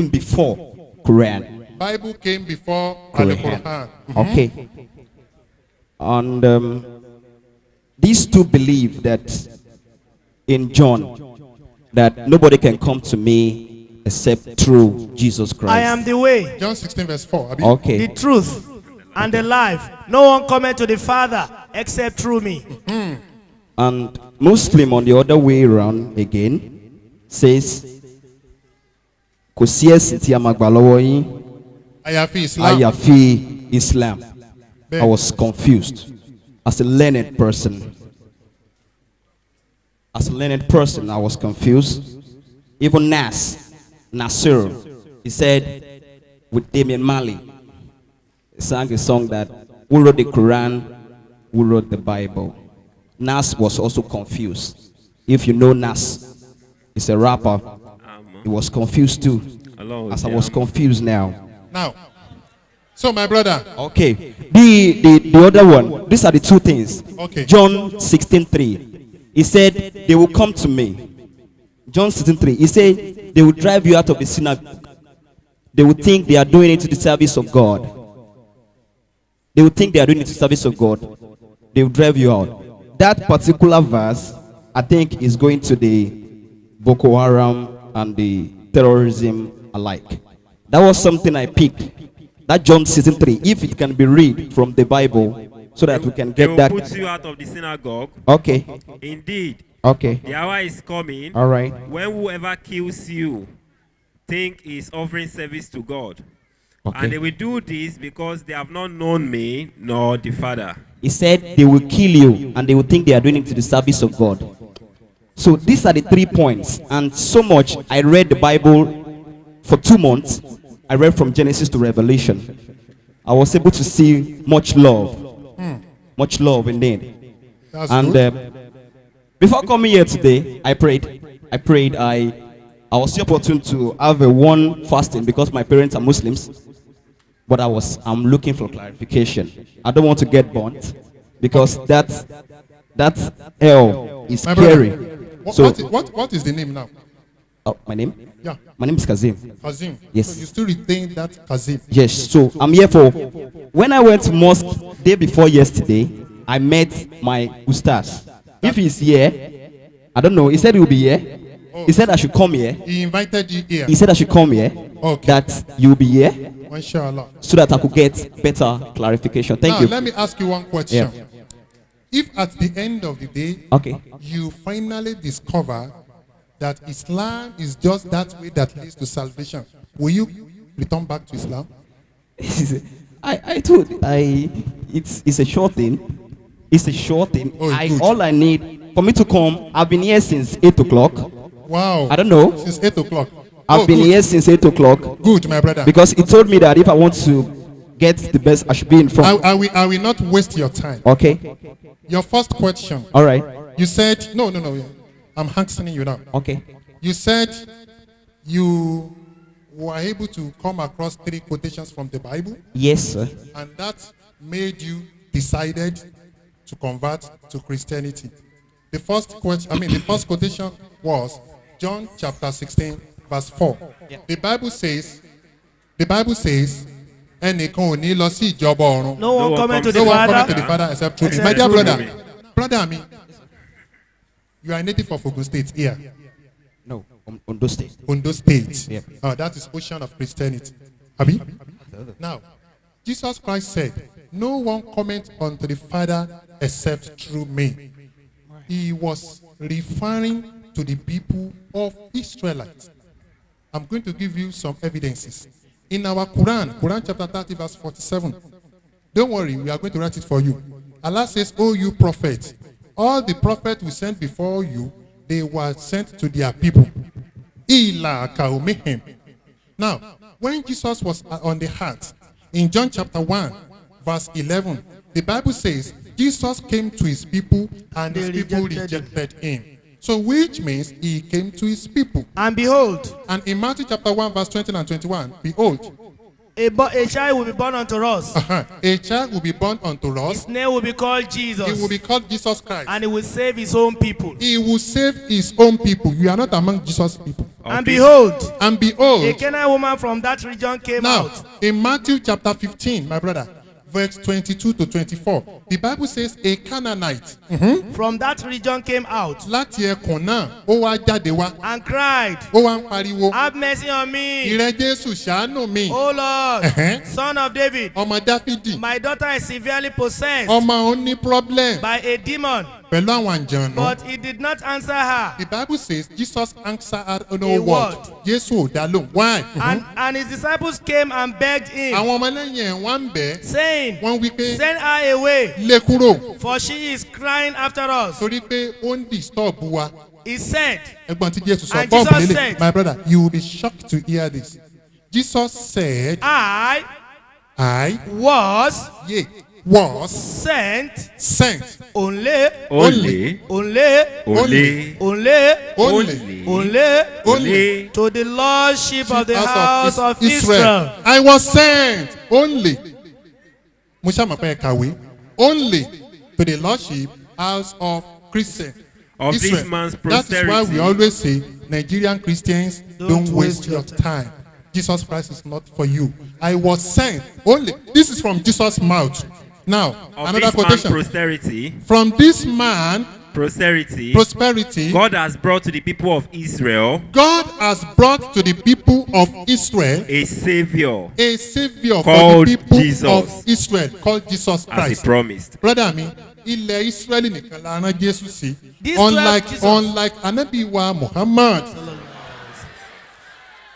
before Quran. Bible came before the Quran. Okay. And these two believe that in John that nobody can come to me except through Jesus Christ. I am the way. John 16 verse 4. Okay. The truth and the life. No one cometh to the Father except through me. And Muslim on the other way around again says, Àyàfi Islam. Àyàfi Islam. I was confused. As a learned person, I was confused. Even Nasir, he said with Damian Marley, he sang a song that who wrote the Quran, who wrote the Bible. Nas was also confused. If you know Nas, he's a rapper. He was confused too, as I was confused now. So my brother. Okay. The other one. These are the two things. Okay. John 16:3. He said, they will come to me. John 16:3. He said, they will drive you out of the synagogue. They will think they are doing it to the service of God. They will think they are doing it to the service of God. They will drive you out. That particular verse, I think, is going to the Boko Haram and the terrorism alike. That was something I picked. That John 16:3, if it can be read from the Bible, so that we can get that. They will put you out of the synagogue. Okay. Indeed. Okay. The hour is coming. All right. When whoever kills you, think is offering service to God. Okay. And they will do this because they have not known me nor the Father. He said they will kill you and they will think they are doing it to the service of God. So these are the 3 points. And so much, I read the Bible for 2 months. I read from Genesis to Revelation. I was able to see much love. Much love indeed. And before coming here today, I prayed. I was opportune to have a one fasting because my parents are Muslims. But I'm looking for clarification. I don't want to get burnt because that hell is scary. What is the name now? Oh, my name? Yeah. My name is Kazim. Kazim. Yes. So you still retain that Kazim? Yes. So I'm here for. When I went to mosque day before yesterday, I met my ustaz. If he's here, I don't know. He said he will be here. He said I should come here. He invited you here. He said I should come here. Okay. That you will be here. Inshallah. So that I could get better clarification. Thank you. Let me ask you one question. Yeah. If at the end of the day, okay, you finally discover that Islam is just that way that leads to salvation, will you return back to Islam? It's a short thing. It's a short thing. Oh, all I need for me to come, I've been here since 8 o'clock. Wow. I don't know. Since 8 o'clock. I've been here since 8 o'clock. Good, my brother. Because he told me that if I want to get the best, I should be in front. I will not waste your time. Okay. Your first question. All right. You said, no. I'm answering you now. Okay. You said you were able to come across 3 quotations from the Bible. Yes, sir. And that made you decided to convert to Christianity. The first quotation was John chapter 16, verse 4. Yeah. The Bible says, ẹnìkan ò ní lọ sí ìjọba ọ̀run. No one coming to the No one Father. coming to the Father except through me. My dear brother, you are a native of Ogun State here. No, Ondo State. Ondo State. Yeah. That is ocean of Christianity. Abi? Now, Jesus Christ said, no one comment unto the Father except through me. He was referring to the people of Israelites. I'm going to give you some evidences. In our Quran chapter 30, verse 47. Don't worry, we are going to write it for you. Allah says, "O you prophets, all the prophets we sent before you, they were sent to their people. Ila kaumihim." Now, when Jesus was on the earth, in John chapter 1, verse 11, the Bible says, Jesus came to his people and his people rejected him. So which means he came to his people. And behold. And in Matthew chapter 1, verse 20 and 21, behold. A child will be born unto us. A child will be born unto us. His name will be called Jesus. He will be called Jesus Christ. And he will save his own people. He will save his own people. You are not among Jesus' people. And behold. And behold. A Canaanite woman from that region came out. Now, in Matthew chapter 15, my brother, verse 22 to 24, the Bible says a Canaanite from that region came out láti ẹkùn náà ó wá jáde wá and cried, ó wá ń pariwo, have mercy on me, ìrẹ Jésù ṣàánú mi, O Lord, son of David, ọmọ Dáfídì, my daughter is severely possessed ọmọ òun ní problem by a demon. pẹ̀lú àwọn àjànú. But he did not answer her. The Bible says Jesus answered her no A word. word. Jésù ò dá lóhùn. Why? And his disciples came and begged him, Àwọn ọmọlẹ́yìn ẹ̀ wọ́n ń bẹ̀ ẹ́. saying, Wọ́n wí pé send her away, lé kúrò for she is crying after us. torí pé ó ń disturb wa. He said, Ẹgbọ́n tí Jésù sọ, And Bob Jesus lélẹ̀, said- my brother, you will be shocked to hear this. Jesus said, I I was was sent sent only, Only, only, only to the lordship of the house house of Israel. Israel. I was sent only. Mo ṣàmọ̀ pé ẹ kàwé. Only to the lordship house of Christian. Of this Israel. man's That is why we posterity. always say Nigerian Christians don't waste your time. Jesus Christ is not for you. I was sent only. This is from Jesus' mouth. Now, of another this man's quotation. posterity, From this man, prosperity, prosperity, God has brought to the people of Israel God has brought to the people of Israel a savior a savior for Called the people Jesus. of Israel called Jesus as he Christ. promised. Brother mi, ilẹ̀ Israeli nìkan la rán Jésù sí. This Unlike Jesus. Anabi wa Muhammad.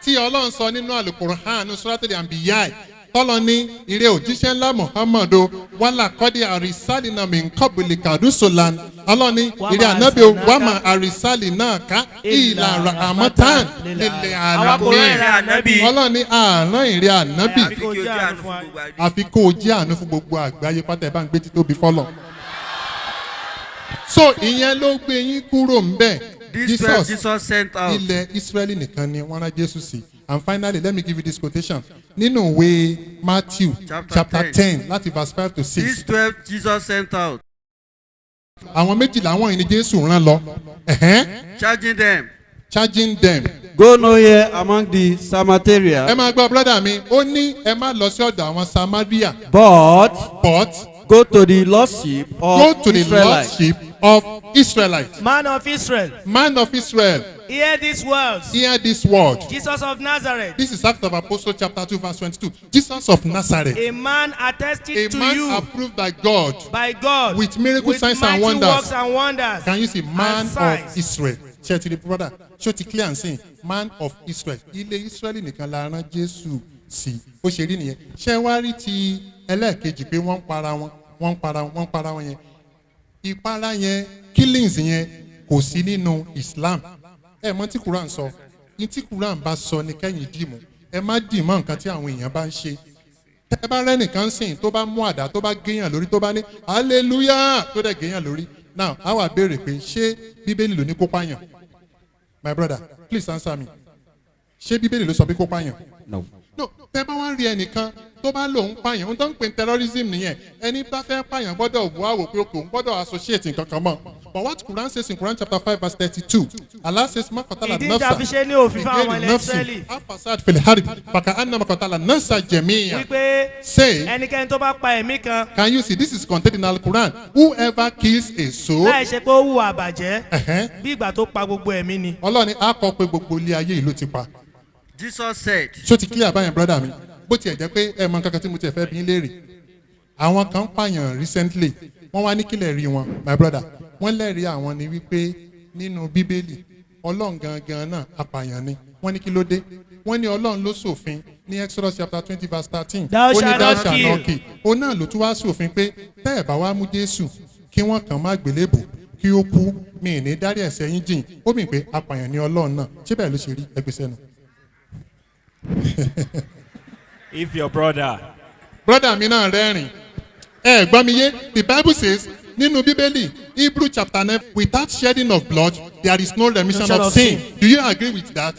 Tí Ọlọ́run sọ nínú Al-Qur'an ní Suratul Anbiya tọ́lọ ní ìrẹ òjíṣẹ́ ńlá Muhammad o wàlà kọ́dí àrísàlì náà mi ń kọ́bìlì kàdúsọ̀lan Ọlọ́run ní ìrẹ ànábì o wàmà àrísàlì náà ká ìlà àmọ́tán lílẹ̀ àlàmì. Ọlọ́run ní àárán ìrẹ ànábì àfi kó o jẹ́ àánú fún gbogbo àgbáyé pátá ẹ̀ bá ń gbé títóbi fọ́lọ̀. So ìyẹn ló gbé yín kúrò ń bẹ̀. Jesus sent out. Ilẹ̀ Israeli nìkan ni wọ́n rán Jésù sí. And finally, let me give you this quotation. Nínú ìwé Matthew chapter 10 láti verse 5 to 6. These 12 Jesus sent out, Àwọn méjìlá wọ̀nyí ni Jésù rán lọ. charging them, Charging them. go no here among the Samaria, Ẹ máa gbọ́ brother mi, ó ní ẹ má lọ sí ọ̀dọ̀ àwọn Samaria. but But go to the lordship of go to the Israelites. lordship of Israelites. Man of Israel, Man of Israel, hear these words. hear this word. Jesus of Nazareth, This is Acts of Apostles chapter 2 verse 22. Jesus of Nazareth. a man attested A to man you approved by God. by God With miracle signs and mighty wonders. works and wonders. Can you see man and signs. of Israel? Ṣé ti di brother? Ṣé o ti clear and saying man of Israel? Ilé Israeli nìkan la rán Jésù sí. Ó ṣe rí nìyẹn. Ṣé wá rí ti ẹlẹ́ẹ̀kejì pé wọ́n ń para wọn, wọ́n ń para wọn, wọ́n ń para wọn yẹn? Ìpara yẹn, killings yẹn kò sí nínú Islam. Ẹ mọ̀ tí Quran sọ. Ní tí Quran bá sọ ni kẹ́yìn dìmú. Ẹ má dìmọ̀ nǹkan tí àwọn èèyàn bá ń ṣe. Tẹ́ bá rẹ́nìkan sìn tó bá mú àdá tó bá géèyàn lórí tó bá ní hallelujah tó dẹ̀ géèyàn lórí. Now, a wá béèrè pé ṣé Bíbélì ló ní kó pààyàn? My brother, please answer me. Ṣé Bíbélì ló sọ pé kó pààyàn? No. No, tẹ́ bá wá rí ẹnìkan tó bá lòun pààyàn, ohun tó ń pè ní terrorism nìyẹn. Ẹni bá fẹ́ pààyàn gbọ́dọ̀ wò á wò pé òun gbọ́dọ̀ associate nǹkan kan mọ́. But what Quran says in Quran chapter 5 verse 32, Allah says, Makotala Ìdí nafsa. ìjà fi ṣe ní òfin fún àwọn ilẹ̀ Ísírẹ́lì. Afasad fil harb, faka anna makotala nasa jemiya. Wípé Say, ẹnikẹ́ni tó bá pa ẹ̀mí kan can you see this is contained in Al-Quran? Whoever kills a soul, láì ṣe pé ó hùwà àbàjẹ́ bí ìgbà tó pa gbogbo ẹ̀mí ni. Ọlọ́run á kọ pé gbogbo ilé ayé yìí ló ti pa. Jesus said, Ṣó ti clear báyẹn brother mi? Bó tiẹ̀ jẹ́ pé ẹ mọ kankan tí mo tiẹ̀ fẹ́ bí ń léèrè. Àwọn kan pààyàn recently, wọ́n wá ní kílẹ̀ rí wọn, my brother. Wọ́n lẹ́rìí àwọn ni wípé nínú Bíbélì, Ọlọ́run gangan náà apààyàn ni. Wọ́n ní kí ló dé? Wọ́n ní Ọlọ́run ló ṣòfin ní Exodus chapter 20 verse 13. Thou Ó ní shalt thou not shalt kill. not kill. Òun náà ló tún wá ṣòfin pé tẹ́ ẹ̀ bá wá mú Jésù kí wọ́n kàn má gbélébò kí ó kú mi ì ní dárí ẹ̀ṣẹ̀ yín jìn. Ó mì pé apààyàn ni Ọlọ́run náà. Ṣé bẹ́ẹ̀ ló ṣe rí ẹgbẹ́ sẹ́nu? If your brother Brother mi náà rẹ́rìn. Ẹ gbọ́ mi yé, the Bible says nínú Bíbélì Hebrew chapter 9 without shedding of blood there is no remission of sin. Do you agree with that?